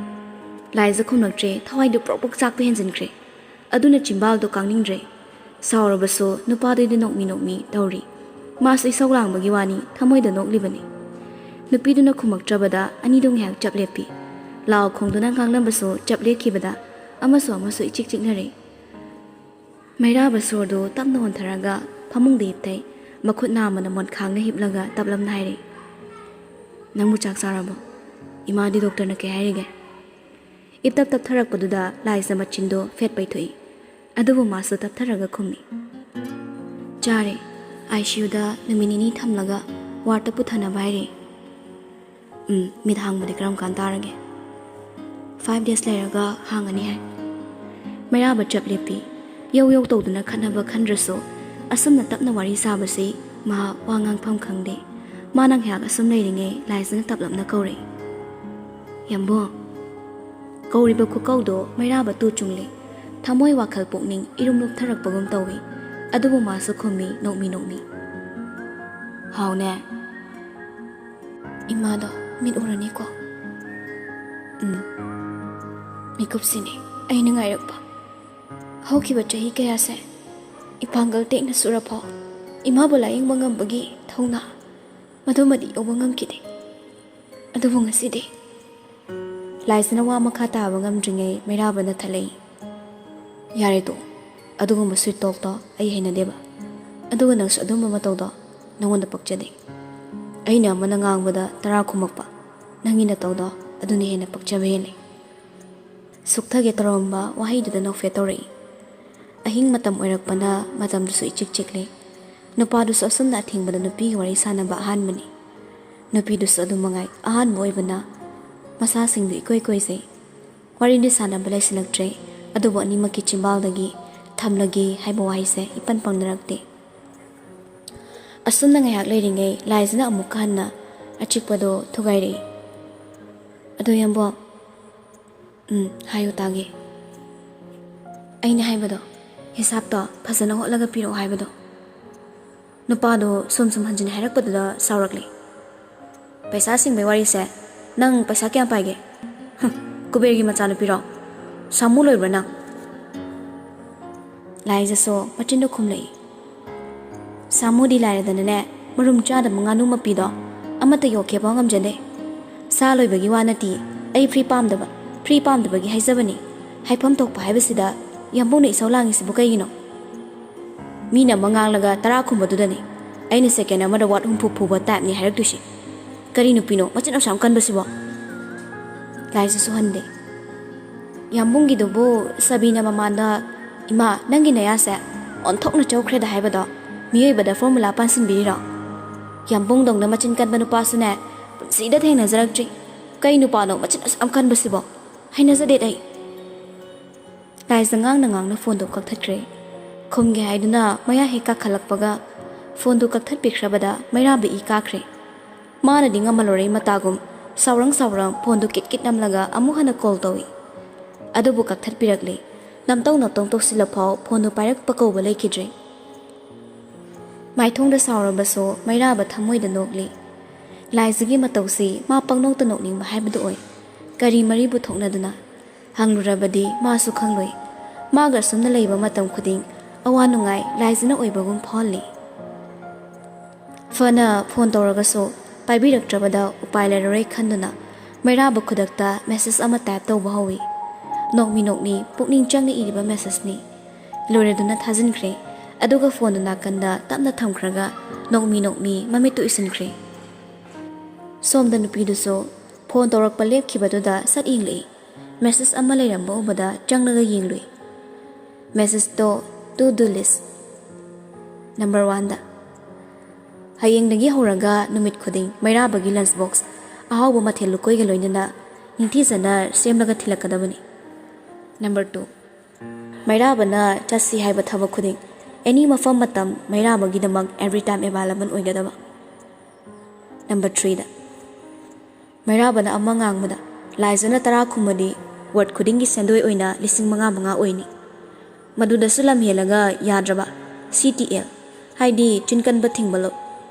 [SPEAKER 1] ꯂꯥꯏꯖ ꯈꯨꯝꯂꯛꯇ꯭ꯔꯦ ꯊꯋꯥꯏꯗꯨ ꯄ꯭ꯔꯣꯛ ꯄ꯭ꯔꯣꯛ ꯆꯥꯛꯄ ꯍꯦꯟꯖꯤꯟꯈ꯭ꯔꯦ ꯑꯗꯨꯅ ꯆꯤꯝꯕꯥꯜꯗꯣ ꯀꯥꯡꯅꯤꯡꯗ꯭ꯔꯦ ꯁꯥꯎꯔꯕꯁꯨ ꯅꯨꯄꯥꯗꯨꯗꯤ ꯅꯣꯛꯃꯤ ꯇꯧꯔꯤ ꯃꯥꯁꯨ ꯏꯁꯧ ꯂꯥꯡꯕꯒꯤ ꯋꯥꯅꯤ ꯊꯃꯣꯏꯗ ꯅꯣꯛꯂꯤꯕꯅꯤ ꯅꯨꯄꯤꯗꯨꯅ ꯈꯨꯝꯃꯛꯇ꯭ꯔꯕꯗ ꯑꯅꯤꯗꯨ ꯉꯥꯏꯍꯥꯛ ꯆꯞ ꯂꯦꯞꯄꯤ ꯂꯥꯎ ꯈꯣꯡꯗꯨꯅ ꯉꯥꯡꯂꯝꯕꯁꯨ ꯆꯞ ꯂꯦꯞꯈꯤꯕꯗ ꯑꯃꯁꯨ ꯏꯆꯤꯛ ꯆꯤꯛꯅꯔꯦ ꯃꯩꯔꯥꯕ ꯁꯣꯔꯗꯨ ꯇꯞꯅ ꯍꯣꯟꯊꯔꯒ ꯐꯃꯨꯡꯗ ꯍꯤꯞꯊꯩ ꯃꯈꯨꯠ ꯅꯥꯝꯃꯅ ꯃꯣꯟꯈꯥꯡꯅ ꯍꯤꯞꯂꯒ ꯇꯞꯂꯝꯅ ꯍꯥꯏꯔꯦ ꯅꯪꯕꯨ ꯆꯥꯛ ꯆꯥꯔꯕꯣ ꯏꯃꯥꯗꯤ ꯗꯣꯛꯇꯔꯅ ꯀꯩ ꯍꯥꯏꯔꯤꯒꯦ ꯏꯞꯇꯞ ꯇꯞꯊꯔꯛꯄꯗꯨꯗ ꯂꯥꯏꯖ ꯃꯆꯤꯟꯗꯣ ꯐꯦꯠ ꯄꯩꯊꯣꯛꯏ ꯑꯗꯨꯕꯨ ꯃꯥꯁꯨ ꯇꯞꯊꯔꯒ ꯈꯨꯝꯃꯤ ꯆꯥꯔꯦ ICUꯗ ꯅꯨꯃꯤꯠ ꯅꯤꯅꯤ ꯊꯝꯂꯒ ꯋꯥꯔꯗꯇ ꯄꯨꯊꯅꯕ ꯍꯥꯏꯔꯦ ꯃꯤꯠ ꯍꯥꯡꯕꯗꯤ ꯀꯔꯝ ꯀꯥꯟ ꯇꯥꯔꯒꯦ 5 days ꯂꯩꯔꯒ ꯍꯥꯡꯒꯅꯤ ꯍꯥꯏ ꯃꯩꯔꯥꯕ ꯆꯞ ꯂꯦꯞꯄꯤ ꯌꯧ ꯌꯧ ꯇꯧꯗꯨꯅ ꯈꯠꯅꯕ ꯈꯟꯗ꯭ꯔꯁꯨ ꯑꯁꯨꯝꯅ ꯇꯞꯅ ꯋꯥꯔꯤ ꯁꯥꯕꯁꯤ ꯃꯍꯥꯛ ꯋꯥ ꯉꯥꯡꯐꯝ ꯈꯪꯗꯦ ꯃꯥꯅ ꯉꯥꯏꯍꯥꯛ ꯑꯁꯨꯝ ꯂꯩꯔꯤꯉꯩ ꯂꯥꯏꯖꯅ ꯇꯞꯂꯞꯅ ꯀꯧꯔꯛꯏ ꯌꯥꯝꯕꯣ ꯀꯧꯔꯤꯕ ꯈꯨꯀꯧꯗꯣ ꯃꯩꯔꯥꯕ ꯇꯨ ꯆꯨꯡꯂꯦ ꯊꯃꯣꯏ ꯋꯥꯈꯜ ꯄꯨꯛꯅꯤꯡ ꯏꯔꯨꯝ ꯂꯨꯞꯊꯔꯛꯄꯒꯨꯝ ꯇꯧꯏ ꯑꯗꯨꯕꯨ ꯃꯥꯁꯨ ꯈꯨꯝꯃꯤ ꯅꯣꯛꯃꯤ ꯅꯣꯛꯃꯤ ꯍꯥꯎꯅꯦ ꯏꯃꯥꯗꯣ ꯃꯤꯠ ꯎꯔꯅꯤꯀꯣ ꯃꯤꯀꯨꯞꯁꯤꯅꯤ ꯑꯩꯅ ꯉꯥꯏꯔꯛꯄ ꯍꯧꯈꯤꯕ ꯆꯍꯤ ꯀꯌꯥꯁꯦ ꯏꯄꯥꯡꯒꯜ ꯇꯦꯛꯅ ꯁꯨꯔꯐꯥꯎ ꯏꯃꯥꯕꯨ ꯂꯥꯌꯦꯡꯕ ꯉꯝꯕꯒꯤ ꯊꯧꯅꯥ ꯃꯗꯨꯃꯗꯤ ꯌꯧꯕ ꯉꯝꯈꯤꯗꯦ ꯑꯗꯨꯕꯨ ꯉꯁꯤꯗꯤ ꯂꯥꯏꯖꯅ ꯋꯥ ꯃꯈꯥ ꯇꯥꯕ ꯉꯝꯗ꯭ꯔꯤꯉꯩ ꯃꯩꯔꯥꯕꯅ ꯊꯠꯂꯛꯏ ꯌꯥꯔꯦꯗꯣ ꯑꯗꯨꯒꯨꯝꯕ ꯁ꯭ꯋꯤꯠ ꯇꯣꯛꯇꯣ ꯑꯩ ꯍꯩꯅꯗꯦꯕ ꯑꯗꯨꯒ ꯅꯪꯁꯨ ꯑꯗꯨꯝꯕ ꯃꯇꯧꯗꯣ ꯅꯪꯉꯣꯟꯗ ꯄꯛꯆꯗꯦ ꯑꯩꯅ ꯑꯃꯅ ꯉꯥꯡꯕꯗ ꯇꯔꯥ ꯈꯨꯝꯃꯛꯄ ꯅꯪꯒꯤ ꯅꯇꯧꯗꯣ ꯑꯗꯨꯅ ꯍꯦꯟꯅ ꯄꯛꯆꯕ ꯍꯦꯜꯂꯤ ꯁꯨꯛꯊꯒꯦ ꯇꯧꯔꯝꯕ ꯋꯥꯍꯩꯗꯨꯗ ꯅꯣꯛꯐꯦꯠ ꯇꯧꯔꯛꯏ ꯑꯍꯤꯡ ꯃꯇꯝ ꯑꯣꯏꯔꯛꯄꯅ ꯃꯇꯝꯗꯨꯁꯨ ꯏꯆꯤꯛ ꯆꯤꯛꯂꯤ ꯅꯨꯄꯥꯗꯨꯁꯨ ꯑꯁꯨꯝꯅ ꯑꯊꯤꯡꯕꯗ ꯅꯨꯄꯤꯒꯤ ꯋꯥꯔꯤ ꯁꯥꯟꯅꯕ ꯑꯍꯥꯟꯕꯅꯤ ꯅꯨꯄꯤꯗꯨꯁꯨ ꯑꯗꯨꯃꯉꯥꯏ ꯑꯍꯥꯟꯕ ꯑꯣꯏꯕꯅ ꯃꯁꯥꯁꯤꯡꯗꯨ ꯏꯀꯣꯏ ꯀꯣꯏꯖꯩ ꯋꯥꯔꯤꯗꯤ ꯁꯥꯟꯅꯕ ꯂꯩꯁꯤꯜꯂꯛꯇ꯭ꯔꯦ ꯑꯗꯨꯕꯨ ꯑꯅꯤꯃꯛꯀꯤ ꯆꯤꯝꯕꯥꯜꯗꯒꯤ ꯊꯝꯂꯒꯦ ꯍꯥꯏꯕ ꯋꯥꯍꯩꯁꯦ ꯏꯄꯟ ꯄꯪꯅꯔꯛꯇꯦ ꯑꯁꯨꯝꯅ ꯉꯥꯏꯍꯥꯛ ꯂꯩꯔꯤꯉꯩ ꯂꯥꯏꯖꯅ ꯑꯃꯨꯛꯀ ꯍꯟꯅ ꯑꯆꯤꯛꯄꯗꯣ ꯊꯨꯒꯥꯏꯔꯛꯏ ꯑꯗꯣ ꯌꯥꯝꯕꯣ ꯍꯥꯏꯌꯨ ꯇꯥꯒꯦ ꯑꯩꯅ ꯍꯥꯏꯕꯗꯣ ꯍꯤꯁꯥꯞꯇꯣ ꯐꯖꯅ ꯍꯣꯠꯂꯒ ꯄꯤꯔꯛꯑꯣ ꯍꯥꯏꯕꯗꯣ ꯅꯨꯄꯥꯗꯣ ꯁꯨꯝ ꯍꯟꯖꯤꯟ ꯍꯥꯏꯔꯛꯄꯗꯨꯗ ꯁꯥꯎꯔꯛꯂꯤ ꯄꯩꯁꯥ ꯁꯤꯡꯕꯩ ꯋꯥꯔꯤꯁꯦ ꯅꯪ ꯄꯩꯁా ꯀꯌꯥꯝ ꯄꯥꯏꯒꯦ ꯀꯨꯕꯦꯔꯒꯤ ꯃꯆꯥꯅꯨꯄꯤꯔꯣ ꯁꯥꯃꯨ ꯂꯣꯏꯕ꯭ꯔꯥ ꯅꯪ ꯂꯥꯏꯖꯁꯨ ꯃꯆꯤꯟꯗꯣ ꯈꯨꯝꯂꯛꯏ ꯁꯥꯃꯨꯗꯤ ꯂꯥꯏꯔꯗꯅꯅꯦ ꯃꯔꯨꯝ ꯆꯥꯗꯕ ꯉꯥꯅꯨ ꯃꯄꯤꯗꯣ ꯑꯃꯠꯇ ꯌꯣꯛꯀꯦꯐꯥꯎ ꯉꯝꯖꯗꯦ ꯁꯥ ꯂꯣꯏꯕꯒꯤ ꯋꯥ ꯅꯠꯇꯦ ꯑꯩ ꯐ꯭ꯔꯤ ꯄꯥꯝꯗꯕꯒꯤ ꯍꯥꯏꯖꯕꯅꯤ ꯍꯥꯏꯐꯝ ꯊꯣꯛꯄ ꯍꯥꯏꯕꯁꯤꯗ ꯌꯥꯝꯕꯧꯅ ꯏꯁꯧ ꯂꯥꯡꯉꯤꯁꯤꯕꯨ ꯀꯩꯒꯤꯅꯣ ꯃꯤꯅ ꯑꯃ ꯉꯥꯡꯂꯒ ꯇꯔꯥ ꯈꯨꯝꯕꯗꯨꯗꯅꯤ ꯑꯩꯅ ꯁꯦꯀꯦꯟ ꯑꯃꯗ ꯋꯥꯠ ꯍꯨꯝꯐꯨ ꯐꯨꯕ ꯇꯥꯏꯞꯅꯤ ꯍꯥꯏꯔꯛꯇꯣꯏꯁꯤ ꯀꯔꯤ ꯅꯨꯄꯤꯅꯣ ꯃꯆꯤꯟ ꯑꯁꯥꯝ ꯀꯟꯕꯁꯤꯕꯣ ꯂꯥꯏꯖꯁꯨ ꯍꯟꯗꯦ ꯌꯥꯝꯕꯨꯡꯒꯤꯗꯨꯕꯨ ꯁꯕꯤꯅ ꯃꯃꯥꯟꯗ ꯏꯃꯥ ꯅꯪꯒꯤ ꯅꯌꯥꯁꯦ ꯑꯣꯟꯊꯣꯛꯅ ꯆꯧꯈ꯭ꯔꯦꯗ ꯍꯥꯏꯕꯗꯣ ꯃꯤꯑꯣꯏꯕꯗ ꯐꯣꯔꯃꯨꯂꯥ ꯄꯥꯟꯁꯤꯟꯕꯤꯔꯤꯔꯣ ꯌꯥꯝꯕꯨꯡꯗꯧꯅ ꯃꯆꯤꯟ ꯀꯟꯕ ꯅꯨꯄꯥꯁꯨꯅꯦ ꯄꯨꯟꯁꯤꯗ ꯊꯦꯡꯅꯖꯔꯛꯇ꯭ꯔꯤ ꯀꯩ ꯅꯨꯄꯥꯅꯣ ꯃꯆꯤꯟ ꯑꯁꯥꯝ ꯀꯟꯕꯁꯤꯕꯣ ꯍꯩꯅꯖꯗꯦ ꯑꯩ ꯂꯥꯏꯖ ꯉꯥꯡꯅ ꯐꯣꯟꯗꯣ ꯀꯛꯊꯠꯈ꯭ꯔꯦ ꯈꯨꯝꯒꯦ ꯍꯥꯏꯗꯨꯅ ꯃꯌꯥ ꯍꯦꯛ ꯀꯥꯈꯠꯂꯛꯄꯒ ꯐꯣꯟꯗꯨ ꯀꯛꯊꯠꯄꯤꯈ꯭ꯔꯕꯗ ꯃꯩꯔꯥꯕ ꯏ ꯀꯥꯈ꯭ꯔꯦ ꯃꯥꯅꯗꯤ ꯉꯝꯃꯜꯂꯣꯔꯦ ꯃꯇꯥꯒꯨꯝ ꯁꯥꯎꯔꯪ ꯐꯣꯟꯗꯨ ꯀꯤꯠ ꯅꯝꯂꯒ ꯑꯃꯨꯛ ꯍꯟꯅ ꯀꯣꯜ ꯇꯧꯏ ꯑꯗꯨꯕꯨ ꯀꯛꯊꯠꯄꯤꯔꯛꯂꯦ ꯅꯝꯇꯧ ꯇꯧꯁꯤꯜꯂꯐꯥꯎ ꯐꯣꯟꯗꯨ ꯄꯥꯏꯔꯛꯄ ꯀꯧꯕ ꯂꯩꯈꯤꯗ꯭ꯔꯦ ꯃꯥꯏꯊꯣꯡꯗ ꯁꯥꯎꯔꯕꯁꯨ ꯃꯩꯔꯥꯕ ꯊꯃꯣꯏꯗ ꯅꯣꯛꯂꯤ ꯂꯥꯏꯖꯒꯤ ꯃꯇꯧꯁꯤ ꯃꯥ ꯄꯪꯅꯣꯛꯇ ꯅꯣꯛꯅꯤꯡꯕ ꯍꯥꯏꯕꯗꯨ ꯑꯣꯏ ꯀꯔꯤ ꯃꯔꯤꯕꯨ ꯊꯣꯛꯅꯗꯨꯅ ꯍꯪꯂꯨꯔꯕꯗꯤ ꯃꯥꯁꯨ ꯈꯪꯂꯣꯏ ꯃꯥꯒ ꯑꯁꯨꯝꯅ ꯂꯩꯕ ꯃꯇꯝ ꯈꯨꯗꯤꯡ ꯑꯋꯥ ꯅꯨꯡꯉꯥꯏ ꯂꯥꯏꯖꯅ ꯑꯣꯏꯕꯒꯨꯝ ꯐꯥꯎꯍꯜꯂꯤ ꯐꯅ ꯐꯣꯟ ꯇꯧꯔꯒꯁꯨ ꯄꯥꯏꯕꯤꯔꯛꯇ꯭ꯔꯕꯗ ꯎꯄꯥꯏ ꯂꯩꯔꯔꯣꯏ ꯈꯟꯗꯨꯅ ꯃꯩꯔꯥꯕ ꯈꯨꯗꯛꯇ ꯃꯦꯁꯦꯖ ꯑꯃ ꯇꯥꯏꯞ ꯇꯧꯕ ꯍꯧꯏ ꯅꯣꯛꯃꯤ ꯄꯨꯛꯅꯤꯡ ꯆꯪꯅ ꯏꯔꯤꯕ ꯃꯦꯁꯦꯖꯅꯤ ꯂꯣꯏꯔꯗꯨꯅ ꯊꯥꯖꯤꯟꯈ꯭ꯔꯦ ꯑꯗꯨꯒ ꯐꯣꯟꯗꯨ ꯅꯥꯀꯟꯗ ꯇꯞꯅ ꯊꯝꯈ꯭ꯔꯒ ꯅꯣꯛꯃꯤ ꯃꯃꯤꯠꯇꯨ ꯎꯏꯁꯤꯟꯈ꯭ꯔꯦ ꯁꯣꯝꯗ ꯅꯨꯄꯤꯗꯨꯁꯨ ꯐꯣꯟ ꯇꯧꯔꯛꯄ ꯂꯦꯞꯈꯤꯕꯗꯨꯗ ꯁꯠ ꯌꯦꯡꯂꯛꯏ ꯃꯦꯁꯦꯖ ꯑꯃ ꯂꯩꯔꯝꯕ ꯎꯕꯗ ꯆꯪꯂꯒ ꯌꯦꯡꯂꯨꯏ ꯃꯦꯁꯦꯖꯇꯣ ꯇꯨ ꯗꯨ ꯂꯤꯁ ꯅꯝꯕꯔ 1ꯗ ꯍꯌꯦꯡꯗꯒꯤ ꯍꯧꯔꯒ ꯅꯨꯃꯤꯠ ꯈꯨꯗꯤꯡ ꯃꯩꯔꯥꯕꯒꯤ ꯂꯟꯆ ꯕꯣꯛꯁ ꯑꯍꯥꯎꯕ ꯃꯊꯦꯜ ꯂꯨꯀꯣꯏꯒ ꯂꯣꯏꯅꯅ ꯅꯤꯡꯊꯤꯖꯅ ꯁꯦꯝꯂꯒ ꯊꯤꯜꯂꯛꯀꯗꯕꯅꯤ ꯅꯝꯕꯔ 2 ꯃꯩꯔꯥꯕꯅ ꯆꯠꯁꯤ ꯍꯥꯏꯕ ꯊꯕꯛ ꯈꯨꯗꯤꯡ ꯑꯦꯅꯤ ꯃꯐꯝ ꯃꯇꯝ ꯃꯩꯔꯥꯕꯒꯤꯗꯃꯛ ꯑꯦꯚ꯭ꯔꯤ ꯇꯥꯏꯝ ꯑꯦꯚꯥꯏꯂꯦꯕꯜ ꯑꯣꯏꯒꯗꯕ ꯅꯝꯕर 3ꯗ ꯃꯩꯔꯥꯕꯅ ꯑꯃ ꯉꯥꯡꯕꯗ ꯂꯥꯏꯖꯅ 10 ꯈꯨꯝꯃꯗꯤ ꯋꯥꯔꯗ ꯈꯨꯗꯤꯡꯒꯤ ꯁꯦꯟꯗꯣꯏ ꯑꯣꯏꯅ 5,000 ꯑꯣꯏꯅꯤ ꯃꯗꯨꯗꯁꯨ ꯂꯝ ꯍꯦꯜꯂꯒ ꯌꯥꯗ꯭ꯔꯕ CTL ꯍꯥꯏꯗꯤ ꯆꯤꯟꯀꯟꯕ ꯊꯤꯡꯕ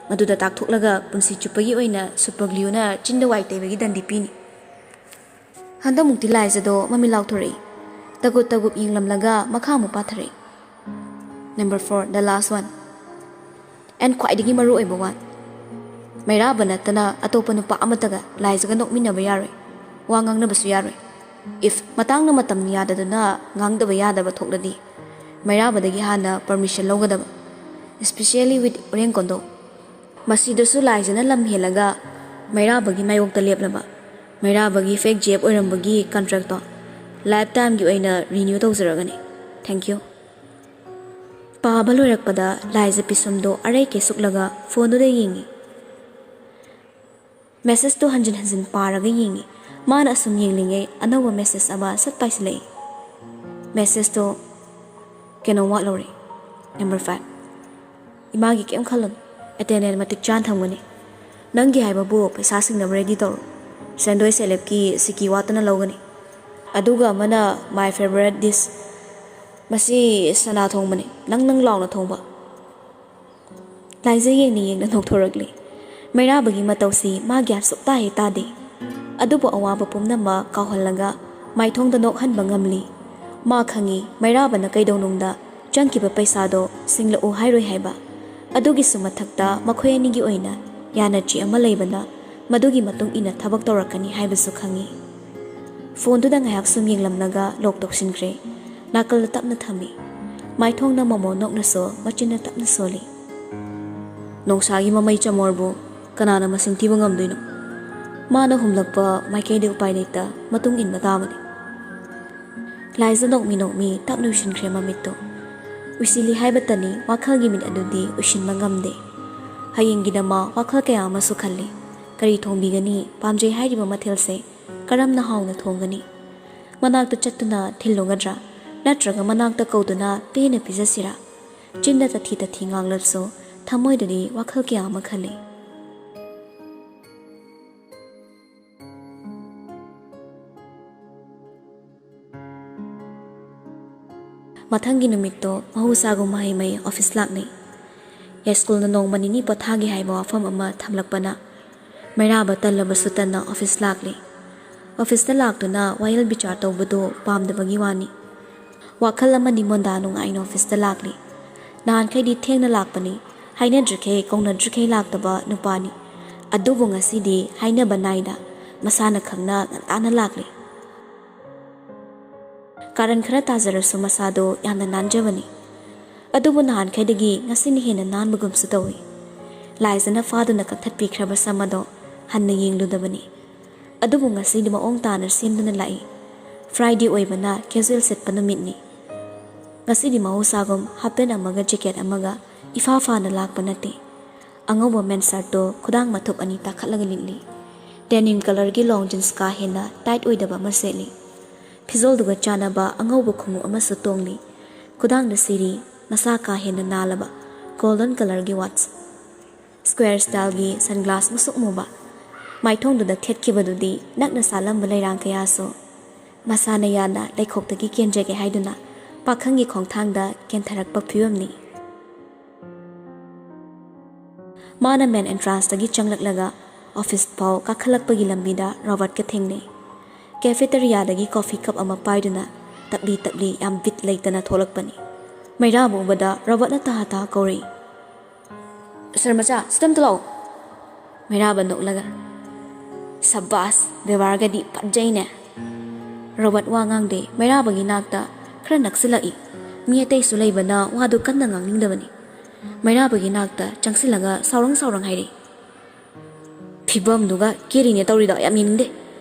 [SPEAKER 1] ꯃꯗꯨꯗ ꯇꯥꯛꯊꯣꯛꯂꯒ ꯄꯨꯟꯁꯤ ꯆꯨꯞꯄꯒꯤ ꯑꯣꯏꯅ ꯁꯨꯄꯔ ꯒ꯭ꯂꯨꯅ ꯆꯤꯟꯗ ꯋꯥꯏ ꯇꯩꯕꯒꯤ ꯗꯟꯗꯤ ꯄꯤꯅꯤ ꯍꯟꯗꯛꯃꯨꯛꯇꯤ ꯂꯥꯏꯖꯗꯣ ꯃꯃꯤꯠ ꯂꯥꯎꯊꯣꯔꯛꯏ ꯇꯒꯨꯞ ꯌꯦꯡꯂꯝꯂꯒ ꯃꯈꯥ ꯑꯃꯨꯛ ꯄꯥꯊꯔꯛꯏ ꯅꯝꯕꯔ 4 ꯗ ꯂꯥꯁ ꯋꯥꯟ ꯑꯦꯟ ꯈ꯭ꯋꯥꯏꯗꯒꯤ ꯃꯔꯨ ꯑꯣꯏꯕ ꯋꯥꯟ ꯃꯩꯔꯥꯕ ꯅꯠꯇꯅ ꯑꯇꯣꯞꯄ ꯅꯨꯄꯥ ꯑꯃꯠꯇꯒ ꯂꯥꯏꯖꯒ ꯅꯣꯛꯃꯤꯟꯅꯕ ꯌꯥꯔꯣꯏ ꯋꯥ ꯉꯥꯡꯅꯕꯁꯨ ꯌꯥꯔꯣꯏ ꯏꯐ ꯃꯇꯥꯡꯅ ꯃꯇꯝ ꯌꯥꯗꯗꯨꯅ ꯉꯥꯡꯗꯕ ꯌꯥꯗꯕ ꯊꯣꯛꯂꯗꯤ ꯃꯩꯔꯥꯕꯗꯒꯤ ꯍꯥꯟꯅ ꯄꯔꯃꯤꯁꯟ ꯂꯧꯒꯗꯕ ꯏꯁꯄꯤꯁꯤꯌꯦꯜꯂꯤ ꯋꯤꯠ ꯔꯦꯡꯀꯣꯟꯗꯣ ꯃꯁꯤꯗꯁꯨ ꯂꯥꯏꯖꯅ ꯂꯝ ꯍꯦꯜꯂꯒ ꯃꯩꯔꯥꯕꯒꯤ ꯃꯥꯌꯣꯛꯇ ꯂꯦꯞꯂꯕ ꯃꯩꯔꯥꯕꯒꯤ ꯐꯦꯛ JF ꯑꯣꯏꯔꯝꯕꯒꯤ ꯀꯟꯇ꯭ꯔꯦꯛꯇꯣ ꯂꯥꯏꯐ ꯇꯥꯏꯝꯒꯤ ꯑꯣꯏꯅ ꯔꯤꯅ꯭ꯌꯨ ꯇꯧꯖꯔꯒꯅꯤ ꯊꯦꯡꯛ ꯌꯨ ꯄꯥꯕ ꯂꯣꯏꯔꯛꯄꯗ ꯂꯥꯏꯖ ꯄꯤꯁꯨꯝꯗꯣ ꯑꯔꯩꯀꯩ ꯁꯨꯛꯂꯒ ꯐꯣꯟꯗꯨꯗ ꯌꯦꯡꯉꯤ ꯃꯦꯁꯦꯖꯇꯣ ꯍꯟꯖꯤꯟ ꯄꯥꯔꯒ ꯌꯦꯡꯉꯤ ꯃꯥꯅ ꯑꯁꯨꯝ ꯌꯦꯡꯂꯤꯉꯩ ꯑꯅꯧꯕ ꯃꯦꯁꯦꯖ ꯑꯃ ꯁꯠ ꯄꯥꯏꯁꯤꯜꯂꯛꯏ ꯃꯦꯁꯦꯖꯇꯣ ꯀꯩꯅꯣ ꯋꯥꯠꯂꯧꯔꯦ ꯅꯝꯕꯔ 5 ꯏꯃꯥꯒꯤ ꯀꯩꯝ ꯈꯜꯂꯨꯅꯨ ꯑꯦꯇꯦꯟꯗꯦꯟ ꯃꯇꯤꯛ ꯆꯥꯅ ꯊꯝꯒꯅꯤ ꯅꯪꯒꯤ ꯍꯥꯏꯕꯕꯨ ꯄꯩꯁꯥ ꯁꯤꯡꯅꯕ ꯔꯦꯗꯤ ꯇꯧꯔꯣ ꯁꯦꯟꯗꯣꯏ ꯁꯦꯂꯦꯞꯀꯤ ꯁꯤꯀꯤ ꯋꯥꯠꯇꯅ ꯂꯧꯒꯅꯤ ꯑꯗꯨꯒ ꯑꯃꯅ ꯃꯥꯏ ꯐꯦꯚꯣꯔꯥꯏꯠ ꯗꯤꯁ ꯃꯁꯤ ꯁꯅꯥ ꯊꯣꯡꯕꯅꯤ ꯅꯪ ꯂꯥꯎꯅ ꯊꯣꯡꯕ ꯂꯥꯏꯖ ꯌꯦꯡꯅ ꯅꯣꯛꯊꯣꯔꯛꯂꯤ ꯃꯩꯔꯥꯕꯒꯤ ꯃꯇꯧꯁꯤ ꯃꯥ ꯒ꯭ꯌꯥꯟ ꯁꯨꯛꯇꯥ ꯍꯦꯛ ꯇꯥꯗꯦ ꯑꯗꯨꯕꯨ ꯑꯋꯥꯕ ꯄꯨꯝꯅꯃꯛ ꯀꯥꯎꯍꯜꯂꯒ ꯃꯥꯏꯊꯣꯡꯗ ꯅꯣꯛꯍꯟꯕ ꯉꯝꯂꯤ ꯃꯥ ꯈꯪꯉꯤ ꯃꯩꯔꯥꯕꯅ ꯀꯩꯗꯧꯅꯨꯡꯗ ꯆꯪꯈꯤꯕ ꯄꯩꯁꯥꯗꯣ ꯁꯤꯡꯂꯛꯎ ꯍꯥꯏꯔꯣꯏ ꯍꯥꯏꯕ ꯑꯗꯨꯒꯤꯁꯨ ꯃꯊꯛꯇ ꯃꯈꯣꯏ ꯑꯅꯤꯒꯤ ꯑꯣꯏꯅ ꯌꯥꯅꯆꯦ ꯑꯃ ꯂꯩꯕꯅ ꯃꯗꯨꯒꯤ ꯃꯇꯨꯡ ꯏꯟꯅ ꯊꯕꯛ ꯇꯧꯔꯛꯀꯅꯤ ꯍꯥꯏꯕꯁꯨ ꯈꯪꯉꯤ ꯐꯣꯟꯗꯨꯗ ꯉꯥꯏꯍꯥꯛ ꯁꯨꯝ ꯌꯦꯡꯂꯝꯂꯒ ꯂꯣꯛ ꯇꯧꯁꯤꯟꯈ꯭ꯔꯦ ꯅꯥꯀꯜꯗ ꯇꯞꯅ ꯊꯝꯃꯤ ꯃꯥꯏꯊꯣꯡꯅ ꯃꯣꯃꯣ ꯅꯣꯛꯅꯁꯨ ꯃꯆꯤꯟꯅ ꯇꯞꯅ ꯁꯣꯜꯂꯤ ꯅꯣꯡꯁꯥꯒꯤ ꯃꯃꯩ ꯆꯃꯣꯔꯕꯨ ꯀꯅꯥꯅ ꯃꯁꯤꯡ ꯊꯤꯕ ꯉꯝꯗꯣꯏꯅꯣ ꯃꯥꯅ ꯍꯨꯝꯂꯛꯄ ꯃꯥꯏꯀꯩꯗ ꯎꯄꯥꯏ ꯂꯩꯇ ꯃꯇꯨꯡ ꯏꯟꯕ ꯇꯥꯕꯅꯤ ꯂꯥꯏꯖ ꯅꯣꯛꯃꯤ ꯇꯞꯅ ꯎꯏꯁꯤꯟꯈ꯭ꯔꯦ ꯃꯃꯤꯠꯇꯣ ꯎꯏꯁꯤꯜꯂꯤ ꯍꯥꯏꯕꯇꯅꯤ ꯋꯥꯈꯜꯒꯤ ꯃꯤꯠ ꯑꯗꯨꯗꯤ ꯎꯏꯁꯤꯟꯕ ꯉꯝꯗꯦ ꯍꯌꯦꯡꯒꯤꯗꯃꯛ ꯋꯥꯈꯜ ꯀꯌꯥ ꯑꯃꯁꯨ ꯈꯜꯂꯤ ꯀꯔꯤ ꯊꯣꯡꯕꯤꯒꯅꯤ ꯄꯥꯝꯖꯩ ꯍꯥꯏꯔꯤꯕ ꯃꯊꯦꯜꯁꯦ ꯀꯔꯝꯅ ꯍꯥꯎꯅ ꯊꯣꯡꯒꯅꯤ ꯃꯅꯥꯛꯇ ꯆꯠꯇꯨꯅ ꯊꯤꯜꯂꯨꯒꯗ꯭ꯔꯥ ꯅꯠꯇ꯭ꯔꯒ ꯃꯅꯥꯛꯇ ꯀꯧꯗꯨꯅ ꯄꯦꯟꯅ ꯄꯤꯖꯁꯤꯔꯥ ꯆꯤꯟꯗ ꯇꯊꯤ ꯉꯥꯡꯂꯕꯁꯨ ꯊꯃꯣꯏꯗꯗꯤ ꯋꯥꯈꯜ ꯀꯌꯥ ꯑꯃ ꯈꯜꯂꯤ ꯃꯊꯪꯒꯤ ꯅꯨꯃꯤꯠꯇꯣ ꯃꯍꯧꯁꯥꯒꯨꯝ ꯃꯍꯩ ꯑꯣꯐꯤꯁ ꯂꯥꯛꯅꯩ ꯌꯥꯏꯁ꯭ꯀꯨꯜꯅ ꯅꯣꯡꯃ ꯅꯤꯅꯤ ꯄꯣꯊꯥꯒꯦ ꯍꯥꯏꯕ ꯋꯥꯐꯝ ꯑꯃ ꯊꯝꯂꯛꯄꯅ ꯃꯩꯔꯥꯕ ꯇꯜꯂꯕꯁꯨ ꯇꯟꯅ ꯑꯣꯐꯤꯁ ꯂꯥꯛꯂꯤ ꯑꯣꯐꯤꯁꯇ ꯂꯥꯛꯇꯨꯅ ꯋꯥꯌꯦꯜ ꯕꯤꯆꯥꯔ ꯇꯧꯕꯗꯨ ꯄꯥꯝꯗꯕꯒꯤ ꯋꯥꯅꯤ ꯋꯥꯈꯜ ꯑꯃꯗꯤ ꯃꯣꯟꯗꯥ ꯅꯨꯡꯉꯥꯏꯅ ꯑꯣꯐꯤꯁꯇ ꯂꯥꯛꯂꯤ ꯅꯍꯥꯟꯈꯩꯗꯤ ꯊꯦꯡꯅ ꯂꯥꯛꯄꯅꯤ ꯍꯥꯏꯅꯗ꯭ꯔꯤꯈꯩ ꯀꯧꯅꯗ꯭ꯔꯤꯈꯩ ꯂꯥꯛꯇꯕ ꯅꯨꯄꯥꯅꯤ ꯑꯗꯨꯕꯨ ꯉꯁꯤꯗꯤ ꯍꯥꯏꯅꯕ ナꯏꯗ ꯃꯁꯥꯅ ꯈꯪꯅ ꯉꯟꯇꯥꯅ ꯂꯥꯛꯂꯤ ꯀꯥꯔꯟ ꯈꯔ ꯇꯥꯖꯔꯁꯨ ꯃꯁꯥꯗꯣ ꯌꯥꯝꯅ ꯅꯥꯟꯖꯕꯅꯤ ꯑꯗꯨꯕꯨ ꯅꯍꯥꯟꯈꯩꯗꯒꯤ ꯉꯁꯤꯅ ꯍꯦꯟꯅ ꯅꯥꯟꯕꯒꯨꯝꯁꯨ ꯇꯧꯏ ꯂꯥꯏꯖꯅ ꯐꯥꯗꯨꯅ ꯀꯛꯊꯠꯄꯤꯈ꯭ꯔꯕ ꯁꯝ ꯑꯗꯣ ꯍꯟꯅ ꯌꯦꯡꯂꯨꯗꯕꯅꯤ ꯑꯗꯨꯕꯨ ꯉꯁꯤꯗꯤ ꯃꯑꯣꯡ ꯇꯥꯅ ꯁꯦꯝꯗꯨꯅ ꯂꯥꯛꯏ ꯐ꯭ꯔꯥꯏꯗꯦ ꯑꯣꯏꯕꯅ ꯀꯦꯖꯨꯑꯦꯜ ꯁꯦꯠꯄ ꯅꯨꯃꯤꯠꯅꯤ ꯉꯁꯤꯗꯤ ꯃꯍꯧꯁꯥꯒꯨꯝ ꯍꯥꯞꯄꯦꯟ ꯑꯃꯒ ꯖꯦꯀꯦꯠ ꯑꯃꯒ ꯏꯐꯥ ꯐꯥꯅ ꯂꯥꯛꯄ ꯅꯠꯇꯦ ꯑꯉꯧꯕ ꯃꯦꯟ ꯁꯔꯠꯇꯣ ꯈꯨꯗꯥꯡ ꯃꯊꯨꯞ ꯑꯅꯤ ꯇꯥꯈꯠꯂꯒ ꯂꯤꯠꯂꯤ ꯗꯦꯅꯤꯝ ꯀꯂꯔꯒꯤ ꯂꯣꯡ ꯖꯤꯟꯁ ꯀꯥ ꯍꯦꯟꯅ ꯇꯥꯏꯠ ꯑꯣꯏꯗꯕ ꯑꯃ ꯁꯦꯠꯂꯤ ꯐꯤꯖꯣꯜꯗꯨꯒ ꯆꯥꯅꯕ ꯑꯉꯧꯕ ꯈꯣꯡꯎꯞ ꯑꯃꯁꯨ ꯇꯣꯡꯂꯤ ꯈꯨꯗꯥꯡꯗ ꯁꯤꯔꯤ ꯃꯁꯥ ꯀꯥ ꯍꯦꯟꯅ ꯅꯥꯜꯂꯕ ꯒꯣꯜꯗꯟ ꯀꯂꯔꯒꯤ ꯋꯥꯠꯆ ꯁ꯭ꯀ꯭ꯋꯦꯔ ꯁ꯭ꯇꯥꯏꯜꯒꯤ ꯁꯟꯒ꯭ꯂꯥꯁ ꯃꯨꯁꯨꯛ ꯃꯨꯕ ꯃꯥꯏꯊꯣꯡꯗꯨꯗ ꯊꯦꯠꯈꯤꯕꯗꯨꯗꯤ ꯅꯛꯅ ꯁꯥꯠꯂꯝꯕ ꯂꯩꯔꯥꯡ ꯀꯌꯥꯁꯨ ꯃꯁꯥꯅ ꯌꯥꯅ ꯂꯩꯈꯣꯛꯇꯒꯤ ꯀꯦꯟꯖꯒꯦ ꯍꯥꯏꯗꯨꯅ ꯄꯥꯈꯪꯒꯤ ꯈꯣꯡꯊꯥꯡꯗ ꯀꯦꯟꯊꯔꯛꯄ ꯐꯤꯕꯝꯅꯤ ꯃꯥꯅ ꯃꯦꯟ ꯑꯦꯟꯇ꯭ꯔꯥꯟꯁꯇꯒꯤ ꯆꯪꯂꯛꯂꯒ ꯑꯣꯐꯤꯁ ꯐꯥꯎ ꯀꯥꯈꯠꯂꯛꯄꯒꯤ ꯂꯝꯕꯤꯗ ꯔꯣꯕꯔꯠꯀ ꯊꯦꯡꯅꯩ ꯀꯦꯐꯦꯇꯦꯔꯤꯌꯥꯗꯒꯤ ꯀꯣꯐꯤ ꯀꯞ ꯑꯃ ꯄꯥꯏꯗꯨꯅ ꯇꯞꯂꯤ ꯌꯥꯝ ꯕꯤꯠ ꯂꯩꯇꯅ ꯊꯣꯛꯂꯛꯄꯅꯤ ꯃꯩꯔꯥꯕ ꯎꯕꯗ ꯔꯣꯕꯔꯠꯅ ꯇꯍꯥ ꯀꯧꯔꯛꯏ ꯁꯔ ꯃꯆꯥ ꯁꯤꯗꯝꯇ ꯂꯥꯛꯑꯣ ꯃꯩꯔꯥꯕ ꯅꯣꯛꯂꯒ ꯁꯕꯥꯁ ꯕꯦꯕꯥꯔꯒꯗꯤ ꯐꯖꯩꯅꯦ ꯔꯣꯕꯔꯠ ꯋꯥ ꯉꯥꯡꯗꯦ ꯃꯩꯔꯥꯕꯒꯤ ꯅꯥꯛꯇ ꯈꯔ ꯅꯛꯁꯤꯜꯂꯛꯏ ꯃꯤ ꯑꯇꯩꯁꯨ ꯂꯩꯕꯅ ꯋꯥꯗꯨ ꯀꯟꯅ ꯉꯥꯡꯅꯤꯡꯗꯕꯅꯤ ꯃꯩꯔꯥꯕꯒꯤ ꯅꯥꯛꯇ ꯆꯪꯁꯤꯜꯂꯒ ꯁꯥꯎꯔꯪ ꯍꯥꯏꯔꯛꯏ ꯐꯤꯕꯝꯗꯨꯒ ꯀꯦꯔꯤꯅꯦ ꯇꯧꯔꯤꯗꯣ ꯌꯥꯝ ꯌꯦꯡꯅꯤꯡꯗꯦ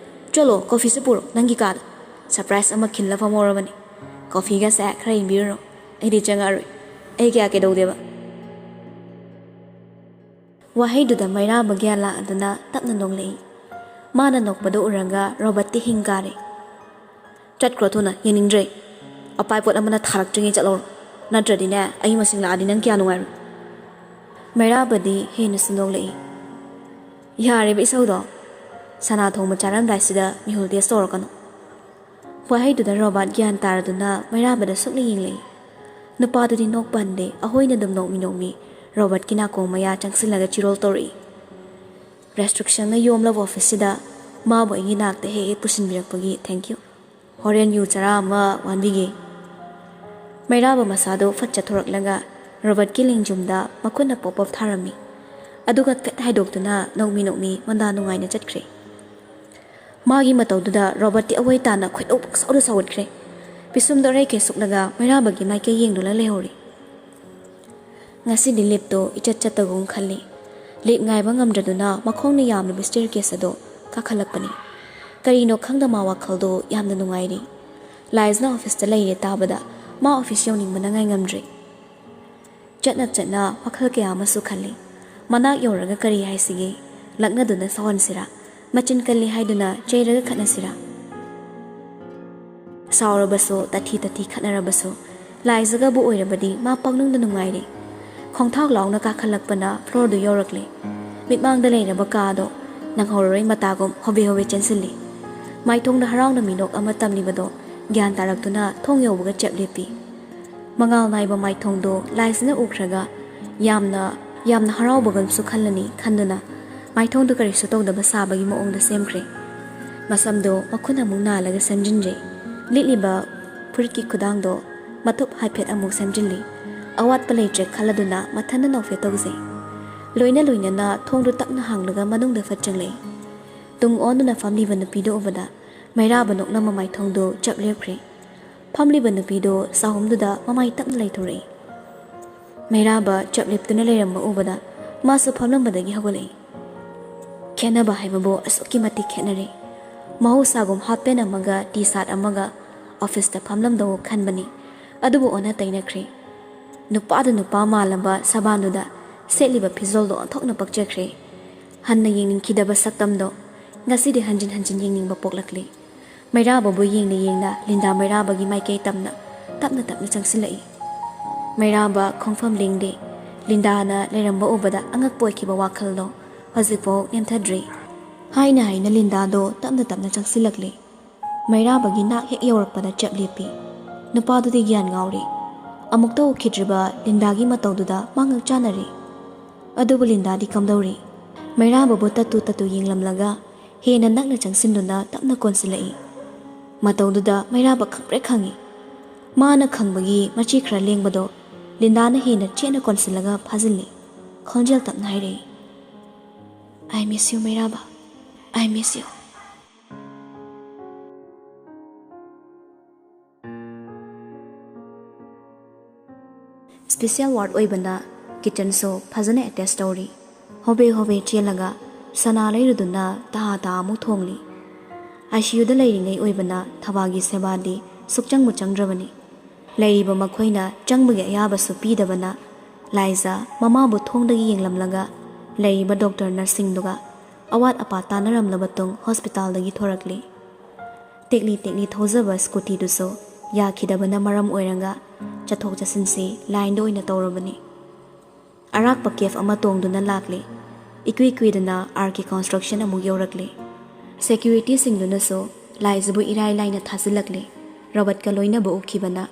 [SPEAKER 1] ꯆꯠꯂꯣ ꯀꯣꯐꯤꯁꯨ ꯄꯨꯔꯣ ꯅꯪꯒꯤ ꯀꯥꯗ ꯁꯔꯄ꯭ꯔꯥꯏꯖ ꯑꯃ ꯈꯤꯜꯂ ꯐꯝꯍꯧꯔꯕꯅꯤ ꯀꯣꯐꯤꯒꯁꯦ ꯈꯔ ꯌꯦꯡꯕꯤꯔꯨꯔꯣ ꯑꯩꯗꯤ ꯆꯪꯉꯛꯑꯔꯣꯏ ꯑꯩ ꯀꯌꯥ ꯀꯩꯗꯧꯗꯦꯕ ꯋꯥꯍꯩꯗꯨꯗ ꯃꯩꯔꯥꯕ ꯒ꯭ꯌꯥꯟ ꯂꯥꯛꯑꯗꯨꯅ ꯇꯞꯅ ꯅꯣꯛꯂꯛꯏ ꯃꯥꯅ ꯅꯣꯛꯄꯗꯨ ꯎꯔꯒ ꯔꯣꯕꯔꯠꯇꯤ ꯍꯤꯡ ꯀꯥꯔꯦ ꯆꯠꯈ꯭ꯔꯣ ꯊꯨꯅ ꯌꯦꯡꯅꯤꯡꯗ꯭ꯔꯦ ꯑꯄꯥꯏꯄꯣꯠ ꯑꯃꯅ ꯊꯥꯔꯛꯇ꯭ꯔꯤꯉꯩ ꯆꯠꯂꯧꯔꯣ ꯅꯠꯇ꯭ꯔꯗꯤꯅꯦ ꯑꯩ ꯃꯁꯤꯡ ꯂꯥꯛꯑꯗꯤ ꯅꯪ ꯀꯌꯥ ꯅꯨꯡꯉꯥꯏꯔꯣꯏ ꯃꯩꯔꯥꯕꯗꯤ ꯍꯦꯟꯅꯁꯨ ꯅꯣꯛꯂꯛꯏ ꯌꯥꯔꯦꯕ ꯏꯁꯧꯗꯣ ꯁꯅꯥ ꯊꯣꯡꯕ ꯆꯥꯔꯝꯗꯥꯏꯁꯤꯗ ꯃꯤꯍꯨꯜ ꯇꯦꯁ ꯇꯧꯔꯛꯀꯅꯨ ꯋꯥꯍꯩꯗꯨꯗ ꯔꯣꯕꯥꯔꯠ ꯒ꯭ꯌꯥꯟ ꯇꯥꯔꯗꯨꯅ ꯃꯩꯔꯥꯕꯗ ꯁꯨꯛꯅ ꯌꯦꯡꯂꯛꯏ ꯅꯨꯄꯥꯗꯨꯗꯤ ꯅꯣꯛꯄ ꯍꯟꯗꯦ ꯑꯍꯣꯏꯅ ꯑꯗꯨꯝ ꯅꯣꯛꯃꯤ ꯔꯣꯕꯥꯔꯠꯀꯤ ꯅꯥꯀꯣꯡ ꯃꯌꯥ ꯆꯪꯁꯤꯜꯂꯒ ꯆꯤꯔꯣꯜ ꯇꯧꯔꯛꯏ ꯔꯦꯁꯇ꯭ꯔꯤꯛꯁꯟꯅ ꯌꯣꯝꯂꯕ ꯑꯣꯐꯤꯁꯁꯤꯗ ꯃꯥꯕꯨ ꯑꯩꯒꯤ ꯅꯥꯛꯇ ꯍꯦꯛ ꯄꯨꯁꯤꯟꯕꯤꯔꯛꯄꯒꯤ ꯊꯦꯡꯛ ꯌꯨ ꯍꯣꯔꯦꯟ ꯌꯨ ꯆꯔꯥ ꯑꯃ ꯋꯥꯟꯕꯤꯒꯦ ꯃꯩꯔꯥꯕ ꯃꯁꯥꯗꯣ ꯐꯠ ꯆꯠꯊꯣꯔꯛꯂꯒ ꯔꯣꯕꯥꯔꯠꯀꯤ ꯂꯦꯡꯖꯨꯝꯗ ꯃꯈꯨꯠꯅ ꯄꯣꯞ ꯊꯥꯔꯝꯃꯤ ꯑꯗꯨꯒ ꯐꯦꯠ ꯍꯥꯏꯗꯣꯛꯇꯨꯅ ꯅꯣꯛꯃꯤ ꯃꯣꯟꯗꯥ ꯅꯨꯡꯉꯥꯏꯅ ꯆꯠꯈ꯭ꯔꯦ ꯃꯥꯒꯤ ꯃꯇꯧꯗꯨꯗ ꯔꯣꯕꯥꯔꯠꯇꯤ ꯑꯋꯣꯏ ꯇꯥꯅ ꯈꯣꯏꯗꯧ ꯄꯪꯁꯥꯎꯗ ꯁꯥꯎꯒꯠꯈ꯭ꯔꯦ ꯄꯤꯁꯨꯝꯗꯣ ꯑꯔꯩꯀꯩ ꯁꯨꯛꯂꯒ ꯃꯩꯔꯥꯕꯒꯤ ꯃꯥꯏꯀꯩ ꯌꯦꯡꯗꯨꯅ ꯂꯩꯍꯧꯔꯤ ꯉꯁꯤꯗꯤ ꯂꯤꯞꯇꯣ ꯏꯆꯠ ꯆꯠꯇꯒꯨꯝ ꯈꯜꯂꯤ ꯂꯤꯞ ꯉꯥꯏꯕ ꯉꯝꯗ꯭ꯔꯗꯨꯅ ꯃꯈꯣꯡꯅ ꯌꯥꯝꯂꯕ ꯁ꯭ꯇꯦꯔꯀꯦꯁ ꯑꯗꯣ ꯀꯥꯈꯠꯂꯛꯄꯅꯤ ꯀꯔꯤꯅꯣ ꯈꯪꯗ ꯃꯥ ꯋꯥꯈꯜꯗꯣ ꯌꯥꯝꯅ ꯅꯨꯡꯉꯥꯏꯔꯤ ꯂꯥꯏꯖꯅ ꯑꯣꯐꯤꯁꯇ ꯂꯩꯔꯦ ꯇꯥꯕꯗ ꯃꯥ ꯑꯣꯐꯤꯁ ꯌꯧꯅꯤꯡꯕꯅ ꯉꯥꯏ ꯉꯝꯗ꯭ꯔꯦ ꯆꯠꯅ ꯋꯥꯈꯜ ꯀꯌꯥ ꯑꯃꯁꯨ ꯈꯜꯂꯤ ꯃꯅꯥꯛ ꯌꯧꯔꯒ ꯀꯔꯤ ꯍꯥꯏꯁꯤꯒꯦ ꯂꯛꯅꯗꯨꯅ ꯁꯥꯎꯍꯟꯁꯤꯔꯥ ꯃꯆꯤꯟ ꯀꯜꯂꯤ ꯍꯥꯏꯗꯨꯅ ꯆꯩꯔꯒ ꯈꯠꯅꯁꯤꯔꯥ Saurabasो tati khatnarabaso laizagabu oirabadi ma pangnungda nungairi khongthak launa ka khalakpana floor du yorakle mitmangda leiraba kado nanghoroi matagum hobe chensilli maithongda haraungna minok ama tamlibado gyan taraktuna thong yobuga cheplepi mangal naiba maithongdo laisna ukraga yamna haraubagan su khallani khanduna maithongdo karisu tawdaba sabagi moongda semkhre masamdo makhuna mungna laga semjinje litliba purki khudangdo mathup haiphet amuk semjinli awat palaitre khaladuna mathanda nofe tawse loina na thongdu takna hanglaga manungda fatchangle tung onduna family ban pido obada maira banok na mamai thongdo chaplepre family ban pido sahumduda mamai takna laithore maira ba chapleptuna leiramba obada masu famlam badagi hagole khena ba haibabo asuki mati khenare mahosagum happen amaga t-shirt amaga office ta famlam do khanbani adubu ona tainakre nupa malamba sabanuda setliba phizol do anthokna pakchakre hanna yengning khidaba saktamdo ngasidi hanjin yengning ba poklakle maira babu yengna linda maira bagi maikei tapna changsilai maira ba khongfam lingde linda na leramba obada angak poikiba wakhaldo hajipo nemthadre haina linda do tapna changsilakle maira bagi nak hek yorakpada chaplepi nupa du di gyan ngauri amukta ukhidriba linda gi matawduda mangak chanari adubu linda di kamdauri maira babu tatu yenglamlaga hena nakna changsinduna tapna konsilai matawduda maira ba khangpre khangi mana khangbagi machi khra lengbado linda na hena chena konsilaga phajilli khonjel tapna haire I miss you maira ba I miss you special ward oibana kitchen so phajana attach story hobe chelaga sana leiruduna ta mu thongli ICU da leiringai oibana thawagi sebadi sukchang muchangdrabani leiriba makhoina changbagi ayaba su pidabana laiza mama bu thongdagi yenglamlaga leiriba doctor nursing duga awat apa tanaramlabatung hospital dagi thorakli tekli thozaba scooty du so ya khidabana maram oiranga chathok chasinse line do ina tawrabani arak pakef ama tongduna lakle ikwi dana RK construction amu yorakle security singduna so laizabu irai laina thasilakle robot ka loina bo ukhibana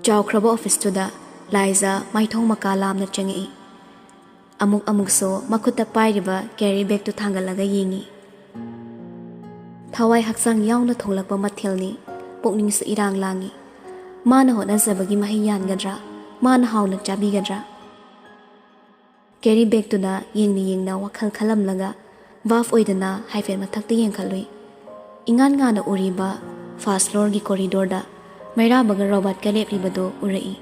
[SPEAKER 1] chawkhraba office to da laiza maithong makalam na changi amuk so makuta pairiba carry bag to thangalaga yengi thawai haksang yauna tholakpa mathelni pokning su irang langi mana honazabagi mahiyan gadra mana hauna chabi gadra carry bag to da yengna wakhal khalam laga waf oidana haifet mathakte yengkhalui ingan ngana uriba first floor gi corridor da maira baga robot ka lepribado urai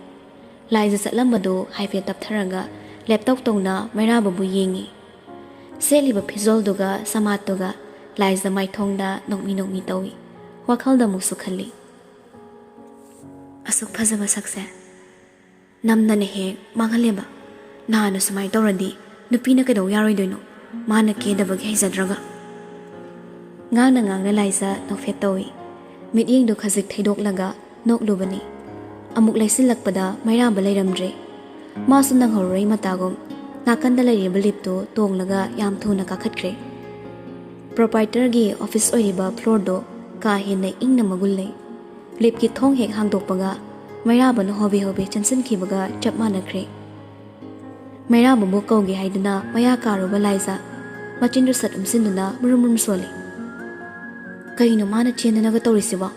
[SPEAKER 1] laiza satlambado haifet taptharaga laptop tongna maira babu yengi seliba phizol duga samat duga laiza maithongda nokmi tawi wakhalda musu khalli asuk phajaba sakse namna ne he mangaleba nana sumai tawradi nupina kedo yaroi doino mana kedabagi haizadraga ngangna laiza nofet tawi mityeng du khazik thaidoklaga noklubani amuk laisilakpada maira ba leiramdre masu nanghoroi matagum nakanda leiriba lipto tonglaga yam thuna kakhatkre proprietor gi office oiriba floor do ka hena ingna magulle lip ki thong hek hangdokpaga maira ba no hobe chansin khibaga chap manakre maira babu kaugi haiduna maya karuba laiza machindu sat umsinduna murum sole kaino mana chenanaga tawrisiba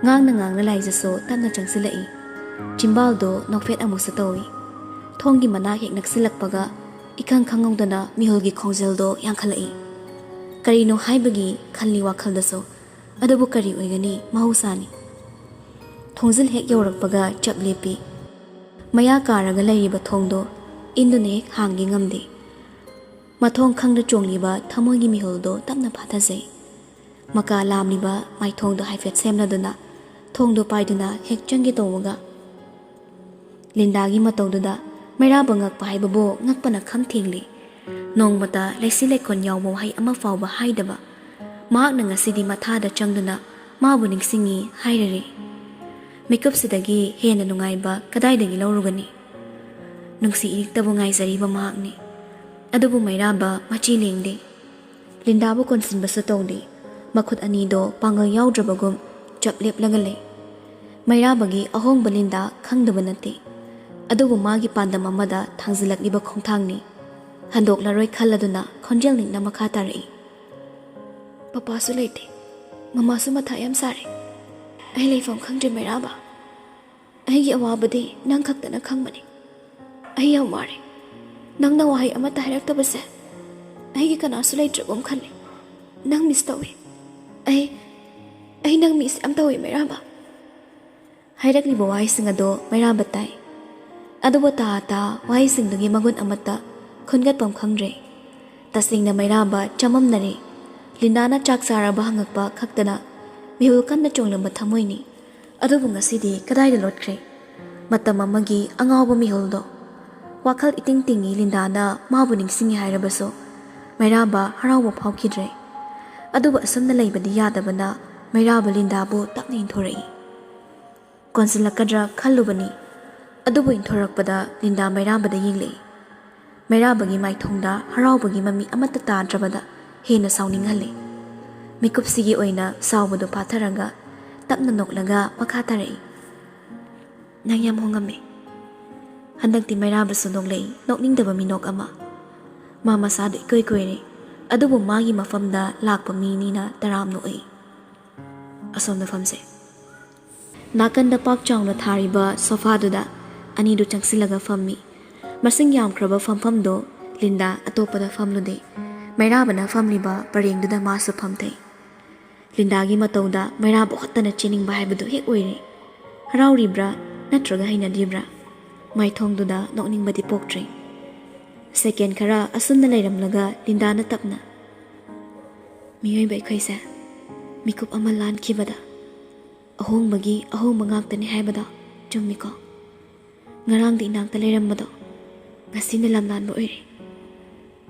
[SPEAKER 1] ngangna laiza so tanna changsilai chimbaldo nokfet amusa tawi thonggi mana hek naksilakpaga ikang khangongdana mihulgi khongjeldo yankhalai karino haibagi khalli wakhaldaso adubu kari oigani mahusani thongjil hek yorakpaga chaplepi maya karaga leiriba thongdo indune hangi ngamde mathong khangda chongliba thamogi mihuldo tapna phathajai maka lamliba maithongdo haifet semladuna thongdo paiduna hek changi tawga lindagi matawduda maira bangak paibabu ngakpana kham thingli nongmata leisi lekon yawmo hai ama fawba haidaba ꯃꯍꯥꯛꯅ ꯉꯁꯤꯗꯤ ꯃꯊꯥꯗ ꯆꯪꯗꯨꯅ ꯃꯥꯕꯨ ꯅꯤꯡꯁꯤꯡꯉꯤ ꯍꯥꯏꯔꯔꯤ꯫ ꯃꯤꯀꯨꯞꯁꯤꯗꯒꯤ ꯍꯦꯟꯅ ꯅꯨꯡꯉꯥꯏꯕ ꯀꯗꯥꯏꯗꯒꯤ ꯂꯧꯔꯨꯒꯅꯤ? ꯅꯨꯡꯁꯤ ꯏꯔꯤꯛꯇꯕꯨ ꯉꯥꯏꯖꯔꯤꯕ ꯃꯍꯥꯛꯅꯤ꯫ ꯑꯗꯨꯕꯨ ꯃꯩꯔꯥꯕ ꯃꯆꯤ ꯂꯦꯡꯗꯦ꯫ ꯂꯤꯟꯗꯥꯕꯨ ꯀꯣꯟꯁꯤꯟꯕꯁꯨ ꯇꯧꯗꯦ꯫ ꯃꯈꯨꯠ ꯑꯅꯤꯗꯣ ꯄꯥꯡꯒꯜ ꯌꯥꯎꯗ꯭ꯔꯕꯒꯨꯝ ꯆꯞ ꯂꯦꯞꯂꯒ ꯂꯩ꯫ ꯃꯩꯔꯥꯕꯒꯤ ꯑꯍꯣꯡꯕ ꯂꯤꯟꯗꯥ ꯈꯪꯗꯕ ꯅꯠꯇꯦ꯫ ꯑꯗꯨꯕꯨ ꯃꯥꯒꯤ ꯄꯥꯟꯗꯝ ꯑꯃꯗ ꯊꯥꯡꯖꯤꯜꯂꯛꯂꯤꯕ ꯈꯣꯡꯊꯥꯡꯅꯤ꯫ ꯍꯟꯗꯣꯛꯂꯔꯣꯏ ꯈꯜꯂꯗꯨꯅ ꯈꯣꯟꯖꯦꯜ ꯅꯤꯛꯅ ꯃꯈꯥ ꯇꯥꯔꯛꯏ꯫ ꯄꯄꯥꯁꯨ ꯂꯩꯇꯦ, ꯃꯃꯥꯁꯨ ꯃꯊꯥ ꯌꯥꯝ ꯁꯥꯔꯦ꯫ ꯑꯩ ꯂꯩꯐꯝ ꯈꯪꯗ꯭ꯔꯦ ꯃꯩꯔꯥꯕ꯫ ꯑꯩꯒꯤ ꯑꯋꯥꯕꯗꯤ ꯅꯪ ꯈꯛꯇꯅ ꯈꯪꯕꯅꯤ꯫ ꯑꯩ ꯌꯥꯝ ꯋꯥꯔꯦ꯫ ꯅꯪꯅ ꯋꯥꯍꯩ ꯑꯃꯠꯇ ꯍꯥꯏꯔꯛꯇꯕꯁꯦ ꯑꯩꯒꯤ ꯀꯅꯥꯁꯨ ꯂꯩꯇ꯭ꯔꯒꯨꯝ ꯈꯜꯂꯤ꯫ ꯅꯪ ꯃꯤꯁ ꯇꯧꯏ꯫ ꯑꯩ ꯅꯪ ꯃꯤꯁ ꯌꯥꯝ ꯇꯧꯏ ꯃꯩꯔꯥꯕ꯫ ꯍꯥꯏꯔꯛꯂꯤꯕ ꯋꯥꯍꯩꯁꯤꯡ ꯑꯗꯣ ꯃꯩꯔꯥꯕ ꯇꯥꯏ꯫ ꯑꯗꯨꯕꯨ ꯋꯥꯍꯩꯁꯤꯡꯗꯨꯒꯤ ꯃꯒꯨꯟ ꯑꯃꯠꯇ ꯈꯨꯟꯒꯠꯄꯝ ꯈꯪꯗ꯭ꯔꯦ꯫ ꯇꯁꯦꯡꯅ ꯃꯩꯔꯥꯕ ꯆꯃꯝꯅꯔꯦ꯫ ꯂꯤꯟꯗꯥꯅ ꯆꯥꯛ ꯆꯥꯔꯕ ꯍꯪꯉꯛꯄ ꯈꯛꯇꯅ ꯃꯤꯍꯨꯜ ꯀꯟꯅ ꯆꯣꯡꯂꯝꯕ ꯊꯃꯣꯏꯅꯤ꯫ ꯑꯗꯨꯕꯨ ꯉꯁꯤꯗꯤ ꯀꯗꯥꯏꯗ ꯂꯣꯠꯈ꯭ꯔꯦ ꯃꯇꯝ ꯑꯃꯒꯤ ꯑꯉꯥꯎꯕ ꯃꯤꯍꯨꯜꯗꯣ? ꯋꯥꯈꯜ ꯏꯇꯤꯡ ꯇꯤꯡꯉꯤ ꯂꯤꯟꯗꯥꯅ ꯃꯥꯕꯨ ꯅꯤꯡꯁꯤꯡꯉꯤ ꯍꯥꯏꯔꯕꯁꯨ ꯃꯩꯔꯥꯕ ꯍꯔꯥꯎꯕ ꯐꯥꯎꯈꯤꯗ꯭ꯔꯦ꯫ ꯑꯗꯨꯕꯨ ꯑꯁꯨꯝꯅ ꯂꯩꯕꯗꯤ ꯌꯥꯗꯕꯅ ꯃꯩꯔꯥꯕ ꯂꯤꯟꯗꯥꯕꯨ ꯇꯞꯅ ꯏꯟꯊꯣꯔꯛꯏ꯫ ꯀꯣꯟꯁꯤꯜꯂꯛꯀꯗ꯭ꯔꯥ ꯈꯜꯂꯨꯕꯅꯤ꯫ ꯑꯗꯨꯕꯨ ꯏꯟꯊꯣꯔꯛꯄꯗ ꯂꯤꯟꯗꯥ ꯃꯩꯔꯥꯕꯗ ꯌꯦꯡꯂꯛꯏ꯫ ꯃꯩꯔꯥꯕꯒꯤ ꯃꯥꯏꯊꯣꯡꯗ ꯍꯔꯥꯎꯕꯒꯤ ꯃꯃꯤ ꯑꯃꯠꯇ ꯇꯥꯗ꯭ꯔꯕꯗ ꯍꯦꯟꯅ ꯁꯥꯎꯅꯤꯡꯍꯜꯂꯤ꯫ ꯃꯤꯀꯨꯞꯁꯤꯒꯤ ꯑꯣꯏꯅ ꯁꯥꯎꯕꯗꯨ ꯐꯥꯊꯔꯒ ꯇꯞꯅ ꯅꯣꯛꯂꯒ ꯃꯈꯥ ꯇꯥꯔꯛꯏ꯫ ꯅꯪ ꯌꯥꯝ ꯍꯣꯡꯉꯝꯃꯦ꯫ ꯍꯟꯗꯛꯇꯤ ꯃꯩꯔꯥꯕꯁꯨ ꯅꯣꯛꯂꯛꯏ, ꯅꯣꯛꯅꯤꯡꯗꯕ ꯃꯤꯅꯣꯛ ꯑꯃ꯫ ꯃꯥ ꯃꯁꯥꯗ ꯏꯀꯣꯏ ꯀꯣꯏꯔꯦ꯫ ꯑꯗꯨꯕꯨ ꯃꯥꯒꯤ ꯃꯐꯝꯗ ꯂꯥꯛꯄ ꯃꯤꯅꯤꯅ ꯇꯔꯥꯝ ꯅꯣꯛꯏ꯫ ꯑꯁꯣꯝꯗ ꯐꯝꯁꯦ꯫ ꯅꯥꯀꯟꯗ ꯄꯥꯛ ꯆꯥꯎꯅ ꯊꯥꯔꯤꯕ ꯁꯣꯐꯥꯗꯨꯗ ꯑꯅꯤꯗꯨ ꯆꯪꯁꯤꯜꯂꯒ ꯐꯝꯃꯤ꯫ ꯃꯁꯤꯡ ꯌꯥꯝꯈ꯭ꯔꯕ ꯐꯝꯐꯝꯗꯣ ꯂꯤꯟꯗꯥ ꯑꯇꯣꯞꯄꯗ ꯐꯝꯂꯨꯗꯦ꯫ ꯃꯩꯔꯥꯕꯅ ꯐꯝꯂꯤꯕ ꯄꯔꯦꯡꯗꯨꯗ ꯃꯥꯁꯨ ꯐꯝꯊꯩ꯫ ꯂꯤꯟꯗꯥꯒꯤ ꯃꯇꯧꯗ ꯃꯩꯔꯥꯕ ꯍꯣꯠꯇꯅ ꯆꯦꯟꯅꯤꯡꯕ ꯍꯥꯏꯕꯗꯨ ꯍꯦꯛ ꯑꯣꯏꯔꯦ꯫ ꯍꯔꯥꯎꯔꯤꯕ꯭ꯔꯥ ꯅꯠꯇ꯭ꯔꯒ ꯍꯩꯅꯗ꯭ꯔꯤꯕ꯭ꯔꯥ? ꯃꯥꯏꯊꯣꯡꯗꯨꯗ ꯅꯣꯛꯅꯤꯡꯕꯗꯤ ꯄꯣꯛꯇ꯭ꯔꯤ꯫ ꯁꯦꯀꯦꯟ ꯈꯔ ꯑꯁꯨꯝꯅ ꯂꯩꯔꯝꯂꯒ ꯂꯤꯟꯗꯥꯅ ꯇꯞꯅ, ꯃꯤꯑꯣꯏꯕ ꯑꯩꯈꯣꯏꯁꯦ ꯃꯤꯀꯨꯞ ꯑꯃ ꯂꯥꯟꯈꯤꯕꯗ ꯑꯍꯣꯡꯕꯒꯤ ꯑꯍꯣꯡꯕ ꯉꯥꯛꯇꯅꯤ ꯍꯥꯏꯕꯗꯣ ꯆꯨꯝꯃꯤꯀꯣ? ꯉꯔꯥꯡꯗꯤ ꯏꯅꯥꯛꯇ ꯂꯩꯔꯝꯕꯗꯣ ꯉꯁꯤꯅ ꯂꯝꯂꯥꯟꯕ ꯑꯣꯏꯔꯦ꯫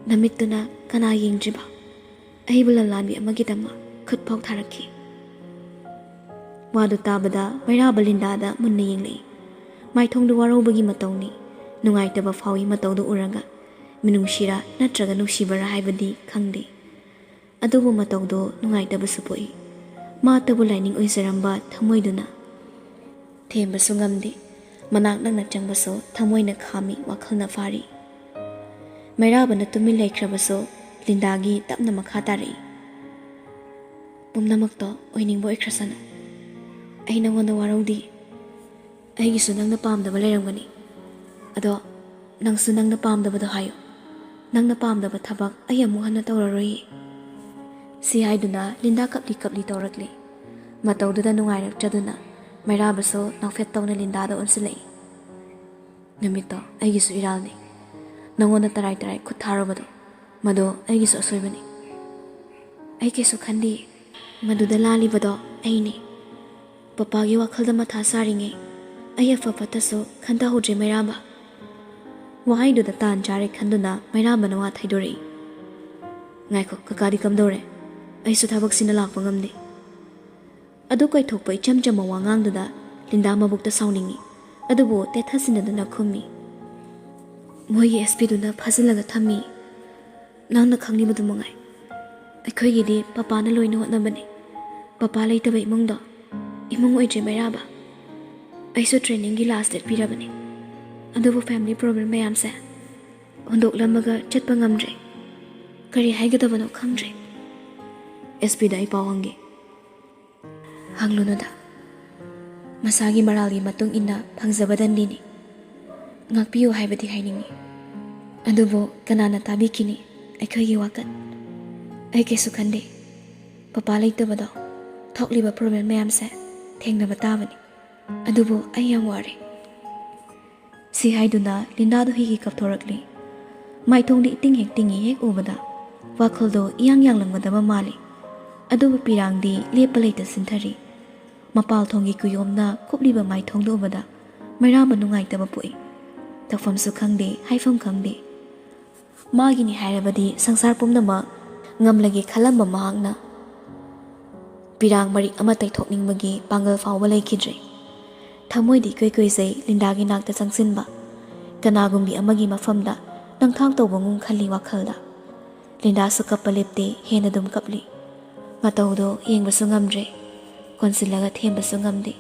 [SPEAKER 1] ꯅꯃꯤꯠꯇꯨꯅ ꯀꯅꯥ ꯌꯦꯡꯗ꯭ꯔꯤꯕ ꯑꯩꯕꯨ ꯂꯝꯂꯥꯟꯕꯤ ꯑꯃꯒꯤꯗꯃꯛ ꯈꯨꯠꯐꯥꯎ ꯊꯥꯔꯛꯈꯤ꯫ ꯋꯥꯗꯨ ꯇꯥꯕꯗ ꯃꯩꯔꯥꯕ ꯂꯤꯟꯗꯥꯗ ꯃꯨꯟꯅ ꯌꯦꯡꯂꯛꯏ꯫ ꯃꯥꯏꯊꯣꯡꯗꯨ ꯋꯥꯔꯧꯕꯒꯤ ꯃꯇꯧꯅꯤ꯫ ꯅꯨꯡꯉꯥꯏꯇꯕ ꯐꯥꯎꯏ ꯃꯇꯧꯗꯨ ꯎꯔꯒ꯫ ꯃꯤꯅꯨꯡꯁꯤꯔꯥ ꯅꯠꯇ꯭ꯔꯒ ꯅꯨꯡꯁꯤꯕꯔꯥ ꯍꯥꯏꯕꯗꯤ ꯈꯪꯗꯦ꯫ ꯑꯗꯨꯕꯨ ꯃꯇꯧꯗꯣ ꯅꯨꯡꯉꯥꯏꯇꯕꯁꯨ ꯄꯣꯛꯏ꯫ ꯃꯥꯇꯕꯨ ꯂꯥꯏꯅꯤꯡ ꯑꯣꯏꯖꯔꯝꯕ ꯊꯃꯣꯏꯗꯨꯅ ꯊꯦꯝꯕꯁꯨ ꯉꯝꯗꯦ꯫ ꯃꯅꯥꯛ ꯅꯛꯅ ꯆꯪꯕꯁꯨ ꯊꯃꯣꯏꯅ ꯈꯥꯝꯃꯤ, ꯋꯥꯈꯜꯅ ꯐꯥꯔꯤ꯫ ꯃꯩꯔꯥꯕꯅ ꯇꯨꯃꯤꯟ ꯂꯩꯈ꯭ꯔꯕꯁꯨ ꯂꯤꯟꯗꯥꯒꯤ ꯇꯞꯅ ꯃꯈꯥ ꯇꯥꯔꯛꯏ꯫ ꯄꯨꯝꯅꯃꯛꯇꯣ ꯑꯣꯏꯅꯤꯡꯕ ꯑꯣꯏꯈ꯭ꯔꯁꯅꯨ꯫ ꯑꯩ ꯅꯉꯣꯟꯗ ꯋꯥꯔꯧꯗꯤ꯫ ꯑꯩꯒꯤꯁꯨ ꯅꯪꯅ ꯄꯥꯝꯗꯕ ꯂꯩꯔꯝꯒꯅꯤ꯫ ꯑꯗꯣ ꯅꯪꯁꯨ ꯅꯪꯅ ꯄꯥꯝꯗꯕꯗꯣ ꯍꯥꯏꯌꯨ꯫ ꯅꯪꯅ ꯄꯥꯝꯗꯕ ꯊꯕꯛ ꯑꯩ ꯑꯃꯨꯛ ꯍꯟꯅ ꯇꯧꯔꯔꯣꯏꯌꯦ꯫ ꯁꯤ ꯍꯥꯏꯗꯨꯅ ꯂꯤꯟꯗꯥ ꯀꯞꯂꯤ ꯀꯞꯂꯤ ꯇꯧꯔꯛꯂꯤ꯫ ꯃꯇꯧꯗꯨꯗ ꯅꯨꯡꯉꯥꯏꯔꯛꯇ꯭ꯔꯗꯨꯅ ꯃꯩꯔꯥꯕꯁꯨ ꯅꯣꯛꯐꯦꯠ ꯇꯧꯅ ꯂꯤꯟꯗꯥꯗ ꯑꯣꯟꯁꯤꯜꯂꯛꯏ꯫ ꯅꯨꯃꯤꯠꯇꯣ ꯑꯩꯒꯤꯁꯨ ꯏꯔꯥꯜꯅꯤ꯫ ꯅꯉꯣꯟꯗ ꯇꯔꯥꯏ ꯇꯔꯥꯏ ꯈꯨꯠ ꯊꯥꯔꯨꯕꯗꯣ ꯃꯗꯣ ꯑꯩꯒꯤꯁꯨ ꯑꯁꯣꯏꯕꯅꯤ꯫ ꯑꯩ ꯀꯩꯁꯨ ꯈꯟꯗꯦ꯫ ꯃꯗꯨꯗ ꯂꯥꯜꯂꯤꯕꯗꯣ ꯑꯩꯅꯤ꯫ ꯄꯄꯥꯒꯤ ꯋꯥꯈꯜꯗ ꯃꯊꯥ ꯁꯥꯔꯤꯉꯩ ꯑꯩ ꯑꯐ ꯐꯠꯇꯁꯨ ꯈꯟꯊꯍꯧꯗ꯭ꯔꯦ ꯃꯩꯔꯥꯕ꯫ ꯋꯥꯍꯩꯗꯨꯗ ꯇꯥꯟ ꯆꯥꯔꯦ ꯈꯟꯗꯨꯅ ꯃꯩꯔꯥꯕꯅ ꯋꯥ ꯊꯩꯗꯣꯔꯛꯏ꯫ ꯉꯥꯏꯈꯣ, ꯀꯀꯥꯗꯤ ꯀꯝꯗꯧꯔꯦ? ꯑꯩꯁꯨ ꯊꯕꯛꯁꯤꯅ ꯂꯥꯛꯄ ꯉꯝꯗꯦ꯫ ꯑꯗꯨ ꯀꯩꯊꯣꯛꯄ ꯏꯆꯝ ꯆꯝꯕ ꯋꯥꯉꯥꯡꯗꯨꯗ ꯂꯤꯟꯗꯥ ꯃꯕꯨꯛꯇ ꯁꯥꯎꯅꯤꯡꯉꯤ꯫ ꯑꯗꯨꯕꯨ ꯇꯦꯊꯁꯤꯟꯅꯗꯨꯅ ꯈꯨꯝꯃꯤ꯫ ꯃꯣꯏꯒꯤ ꯑꯦꯁꯄꯤꯗꯨꯅ ꯐꯥꯖꯤꯜꯂꯒ ꯊꯝꯃꯤ꯫ ꯅꯪꯅ ꯈꯪꯂꯤꯕꯗꯨ ꯃꯉꯥꯏ꯫ ꯑꯩꯈꯣꯏꯒꯤꯗꯤ ꯄꯄꯥꯅ ꯂꯣꯏꯅ ꯍꯣꯠꯅꯕꯅꯤ꯫ ꯄꯄꯥ ꯂꯩꯇꯕ ꯏꯃꯨꯡꯗꯣ ꯏꯃꯨꯡ ꯑꯣꯏꯗ꯭ꯔꯦ ꯃꯩꯔꯥꯕ꯫ ꯑꯩꯁꯨ ꯇ꯭ꯔꯦꯅꯤꯡꯒꯤ ꯂꯥꯁ ꯗꯦꯠ ꯄꯤꯔꯕꯅꯤ꯫ ꯑꯗꯨꯕꯨ ꯐꯦꯃꯤꯂꯤ ꯄ꯭ꯔꯣꯕ꯭ꯂꯦꯝ ꯃꯌꯥꯝꯁꯦ ꯍꯨꯟꯗꯣꯛꯂꯝꯃꯒ ꯆꯠꯄ ꯉꯝꯗ꯭ꯔꯦ꯫ ꯀꯔꯤ ꯍꯥꯏꯒꯗꯕꯅꯣ ꯈꯪꯗ꯭ꯔꯦ꯫ ꯑꯦꯁꯄꯤꯗ ꯑꯩ ꯄꯥꯎ ꯍꯪꯒꯦ꯫ ꯍꯪꯂꯨꯅꯨꯗ꯫ ꯃꯁꯥꯒꯤ ꯃꯔꯥꯜꯒꯤ ꯃꯇꯨꯡ ꯏꯟꯅ ꯐꯪꯖꯕ ꯗꯟꯗꯤꯅꯤ꯫ ꯉꯥꯛꯄꯤꯌꯨ ꯍꯥꯏꯕꯗꯤ ꯍꯥꯏꯅꯤꯡꯉꯤ꯫ ꯑꯗꯨꯕꯨ ꯀꯅꯥꯅ ꯇꯥꯕꯤꯈꯤꯅꯤ ꯑꯩꯈꯣꯏꯒꯤ ꯋꯥꯀꯠ? ꯑꯩ ꯀꯩꯁꯨ ꯈꯟꯗꯦ꯫ ꯄꯄꯥ ꯂꯩꯇꯕꯗꯣ ꯊꯣꯛꯂꯤꯕ ꯄ꯭ꯔꯣꯕ꯭ꯂꯦꯝ ꯃꯌꯥꯝꯁꯦ ꯊꯦꯡꯅꯕ ꯇꯥꯕꯅꯤ꯫ ꯑꯗꯨꯕꯨ ꯑꯩ ꯌꯥꯝ ꯋꯥꯔꯦ꯫ ꯁꯤ ꯍꯥꯏꯗꯨꯅ ꯂꯤꯟꯗꯥꯗꯨ ꯍꯤꯍꯤ ꯀꯞꯊꯣꯔꯛꯂꯤ꯫ ꯃꯥꯏꯊꯣꯡꯗ ꯏꯇꯤꯡ ꯍꯦꯛ ꯇꯤꯡꯉꯤ ꯍꯦꯛ ꯎꯕꯗ ꯋꯥꯈꯜꯗꯣ ꯏꯌꯥꯡ ꯌꯥꯡꯂꯝꯒꯗꯕ ꯃꯥꯜꯂꯤ꯫ ꯑꯗꯨꯕꯨ ꯄꯤꯔꯥꯡꯗꯤ ꯂꯦꯞꯄ ꯂꯩꯇ ꯁꯤꯟꯊꯔꯤ꯫ ꯃꯄꯥꯜ ꯊꯣꯡꯒꯤ ꯀꯨꯌꯣꯝꯅ ꯀꯨꯞꯂꯤꯕ ꯃꯥꯏꯊꯣꯡꯗ ꯎꯕꯗ ꯃꯩꯔꯥꯕ ꯅꯨꯡꯉꯥꯏꯇꯕ ꯄꯣꯛꯏ꯫ ꯇꯧꯐꯝꯁꯨ ꯈꯪꯗꯦ, ꯍꯥꯏꯐꯝ ꯈꯪꯗꯦ꯫ ꯃꯥꯒꯤꯅꯤ ꯍꯥꯏꯔꯕꯗꯤ ꯁꯪꯁꯥꯔ ꯄꯨꯝꯅꯃꯛ ꯉꯝꯂꯒꯦ ꯈꯜꯂꯝꯕ ꯃꯍꯥꯛꯅ ꯄꯤꯔꯥꯡ ꯃꯔꯤꯛ ꯑꯃ ꯇꯩꯊꯣꯛꯅꯤꯡꯕꯒꯤ ꯄꯥꯡꯒꯜ ꯐꯥꯎꯕ ꯂꯩꯈꯤꯗ꯭ꯔꯦ꯫ ꯊꯃꯣꯏꯗꯤ ꯏꯀꯨꯏ ꯀꯨꯏꯖꯩ ꯂꯤꯟꯗꯥꯒꯤ ꯅꯥꯛꯇ ꯆꯪꯁꯤꯟꯕ, ꯀꯅꯥꯒꯨꯝꯕꯤ ꯑꯃꯒꯤ ꯃꯐꯝꯗ ꯅꯪꯊꯥꯡ ꯇꯧꯕꯒꯨꯝ ꯈꯜꯂꯤ ꯋꯥꯈꯜꯗ꯫ ꯂꯤꯟꯗꯥꯁꯨ ꯀꯞꯄ ꯂꯦꯞꯇꯦ, ꯍꯦꯟꯅ ꯑꯗꯨꯝ ꯀꯞꯂꯤ꯫ ꯃꯇꯧꯗꯣ ꯌꯦꯡꯕꯁꯨ ꯉꯝꯗ꯭ꯔꯦ, ꯀꯣꯟꯁꯤꯜꯂꯒ ꯊꯦꯝꯕꯁꯨ ꯉꯝꯗꯦ,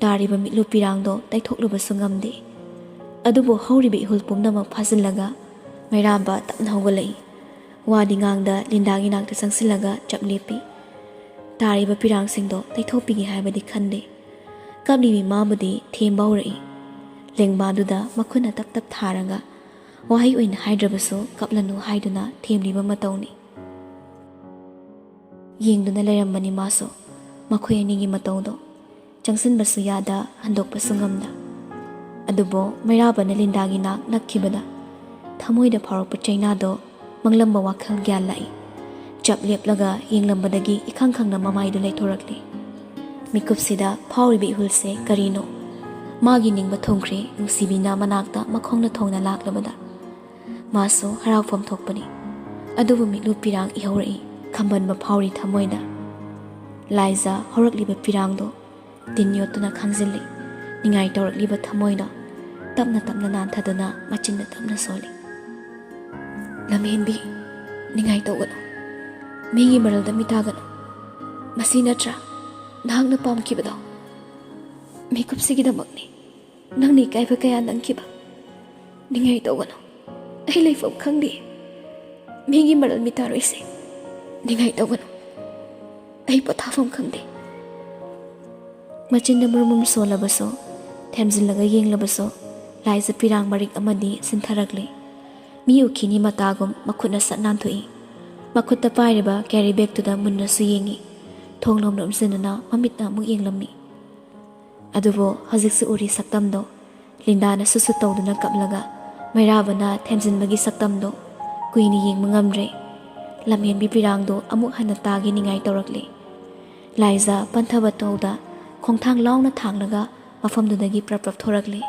[SPEAKER 1] ꯇꯥꯔꯤꯕ ꯃꯤꯠꯂꯨ ꯄꯤꯔꯥꯡꯗꯣ ꯇꯩꯊꯣꯛꯂꯨꯕꯁꯨ ꯉꯝꯗꯦ꯫ ꯑꯗꯨꯕꯨ ꯍꯧꯔꯤꯕ ꯏꯍꯨꯜ ꯄꯨꯝꯅꯃꯛ ꯐꯥꯖꯤꯜꯂꯒ ꯃꯩꯔꯥꯕ ꯇꯞꯅ ꯍꯧꯒꯠꯂꯛꯏ꯫ ꯋꯥꯗꯤ ꯉꯥꯡꯗ ꯂꯤꯟꯗꯥꯒꯤ ꯅꯥꯛꯇ ꯆꯪꯁꯤꯜꯂꯒ ꯆꯞ ꯂꯦꯞꯄꯤ꯫ ꯇꯥꯔꯤꯕ ꯄꯤꯔꯥꯡꯁꯤꯡꯗꯣ ꯇꯩꯊꯣꯛꯄꯤꯒꯦ ꯍꯥꯏꯕꯗꯤ ꯈꯟꯗꯦ꯫ ꯀꯞꯂꯤꯕꯤ ꯃꯥꯕꯨꯗꯤ ꯊꯦꯝꯕ ꯍꯧꯔꯛꯏ꯫ ꯂꯦꯡꯕꯥꯗꯨꯗ ꯃꯈꯨꯠꯅ ꯇꯞ ꯇꯞ ꯊꯥꯔꯒ ꯋꯥꯍꯩ ꯑꯣꯏꯅ ꯍꯥꯏꯗ꯭ꯔꯕꯁꯨ ꯀꯞꯂꯅꯨ ꯍꯥꯏꯗꯨꯅ ꯊꯦꯝꯂꯤꯕ ꯃꯇꯧꯅꯤ꯫ ꯌꯦꯡꯗꯨꯅ ꯂꯩꯔꯝꯕꯅꯤ ꯃꯥꯁꯨ ꯃꯈꯣꯏ ꯑꯅꯤꯒꯤ ꯃꯇꯧꯗꯣ, ꯆꯪꯁꯤꯟꯕꯁꯨ ꯌꯥꯗ, ꯍꯟꯗꯣꯛꯄꯁꯨ ꯉꯝꯗ꯫ ꯑꯗꯨꯕꯨ ꯃꯩꯔꯥꯕꯅ ꯂꯤꯟꯗꯥꯒꯤ ꯅꯥꯛ ꯅꯛꯈꯤꯕꯗ ꯊꯃꯣꯏꯗ ꯐꯥꯎꯔꯛꯄ ꯆꯩꯅꯥꯗꯣ ꯃꯪꯂꯝꯕ ꯋꯥꯈꯜ ꯒ꯭ꯌꯥꯟ ꯂꯥꯛꯏ꯫ ꯆꯞ ꯂꯦꯞꯂꯒ ꯌꯦꯡꯂꯝꯕꯗꯒꯤ ꯏꯈꯪ ꯈꯪꯅ ꯃꯃꯥꯏꯗꯨ ꯂꯩꯊꯣꯔꯛꯂꯤ꯫ ꯃꯤꯀꯨꯞꯁꯤꯗ ꯐꯥꯎꯔꯤꯕ ꯏꯍꯨꯜꯁꯦ ꯀꯔꯤꯅꯣ? ꯃꯥꯒꯤ ꯅꯤꯡꯕ ꯊꯨꯡꯈ꯭ꯔꯦ ꯅꯨꯡꯁꯤꯕꯤꯅ ꯃꯅꯥꯛꯇ ꯃꯈꯣꯡꯅ ꯊꯣꯡꯅ ꯂꯥꯛꯂꯕꯗ꯫ ꯃꯥꯁꯨ ꯍꯔꯥꯎꯐꯝ ꯊꯣꯛꯄꯅꯤ꯫ ꯑꯗꯨꯕꯨ ꯃꯤꯠꯂꯨ ꯄꯤꯔꯥꯡ ꯏꯍꯧꯔꯛꯏ, ꯈꯝꯕꯟꯕ ꯐꯥꯎꯔꯤ ꯊꯃꯣꯏꯗ꯫ ꯂꯥꯏꯖ ꯍꯧꯔꯛꯂꯤꯕ ꯄꯤꯔꯥꯡꯗꯣ ꯇꯤꯟ ꯌꯣꯠꯇꯨꯅ ꯈꯥꯡꯖꯤꯜꯂꯤ꯫ ꯅꯤꯡꯉꯥꯏ ꯇꯧꯔꯛꯂꯤꯕ ꯊꯃꯣꯏꯗ ꯇꯞꯅ ꯇꯞꯅ ꯅꯥꯟꯊꯗꯨꯅ ꯃꯆꯤꯟꯅ ꯇꯞꯅ ꯁꯣꯜꯂꯤ꯫ ꯂꯝꯍꯦꯟꯕꯤ, ꯅꯤꯡꯉꯥꯏ ꯇꯧꯒꯅꯨ, ꯃꯤꯒꯤ ꯃꯔꯜꯗ ꯃꯤꯇꯥꯒꯅꯨ꯫ ꯃꯁꯤ ꯅꯠꯇ꯭ꯔꯥ ꯅꯍꯥꯛꯅ ꯄꯥꯝꯈꯤꯕꯗꯣ? ꯃꯤꯀꯨꯞꯁꯤꯒꯤꯗꯃꯛꯅꯤ ꯅꯪꯅ ꯏꯀꯥꯏꯕ ꯀꯌꯥ ꯅꯪꯈꯤꯕ꯫ ꯅꯤꯡꯉꯥꯏ ꯇꯧꯒꯅꯨ, ꯑꯩ ꯂꯩꯐꯝ ꯈꯪꯗꯦ, ꯃꯤꯒꯤ ꯃꯔꯜ ꯃꯤꯇꯥꯔꯣꯏꯁꯦ꯫ ꯅꯤꯡꯉꯥꯏ ꯇꯧꯒꯅꯨ, ꯑꯩ ꯄꯣꯊꯥꯐꯝ ꯈꯪꯗꯦ꯫ ꯃꯆꯤꯟꯗ ꯃꯨꯔꯃꯨꯝ ꯁꯣꯜꯂꯕꯁꯨ, ꯊꯦꯝꯖꯤꯜꯂꯒ ꯌꯦꯡꯂꯕꯁꯨ ꯂꯥꯏꯖ ꯄꯤꯔꯥꯡ ꯃꯔꯤꯛ ꯑꯃꯗꯤ ꯁꯤꯟꯊꯔꯛꯂꯤ꯫ ꯃꯤ ꯎꯈꯤꯅꯤ ꯃꯇꯥꯒꯨꯝ ꯃꯈꯨꯠꯅ ꯁꯠ ꯅꯥꯟꯊꯣꯛꯏ꯫ ꯃꯈꯨꯠꯇ ꯄꯥꯏꯔꯤꯕ ꯀꯦꯔꯤ ꯕꯦꯒꯇꯨꯗ ꯃꯨꯟꯅꯁꯨ ꯌꯦꯡꯉꯤ꯫ ꯊꯣꯡꯂꯣꯝ ꯅꯣꯝꯖꯤꯟꯗꯨꯅ ꯃꯃꯤꯠꯅ ꯑꯃꯨꯛ ꯌꯦꯡꯂꯝꯃꯤ꯫ ꯑꯗꯨꯕꯨ ꯍꯧꯖꯤꯛꯁꯨ ꯎꯔꯤ ꯁꯛꯇꯝꯗꯣ, ꯂꯤꯟꯗꯥꯅ ꯁꯨꯁꯨ ꯇꯧꯗꯨꯅ ꯀꯞꯂꯒ ꯃꯩꯔꯥꯕꯅ ꯊꯦꯝꯖꯤꯟꯕꯒꯤ ꯁꯛꯇꯝꯗꯣ ꯀꯨꯏꯅ ꯌꯦꯡꯕ ꯉꯝꯗ꯭ꯔꯦ꯫ ꯂꯝꯍꯦꯟꯕꯤ ꯄꯤꯔꯥꯡꯗꯣ ꯑꯃꯨꯛ ꯍꯟꯅ ꯇꯥꯒꯦ ꯅꯤꯡꯉꯥꯏ ꯇꯧꯔꯛꯂꯤ꯫ ꯂꯥꯏꯖ ꯄꯟꯊꯕ ꯇꯧꯗ ꯈꯣꯡꯊꯥꯡ ꯂꯥꯎꯅ ꯊꯥꯡꯂꯒ ꯃꯐꯝꯗꯨꯗꯒꯤ ꯄ꯭ꯔꯞ ꯄ꯭ꯔꯞ ꯊꯣꯔꯛꯂꯤ꯫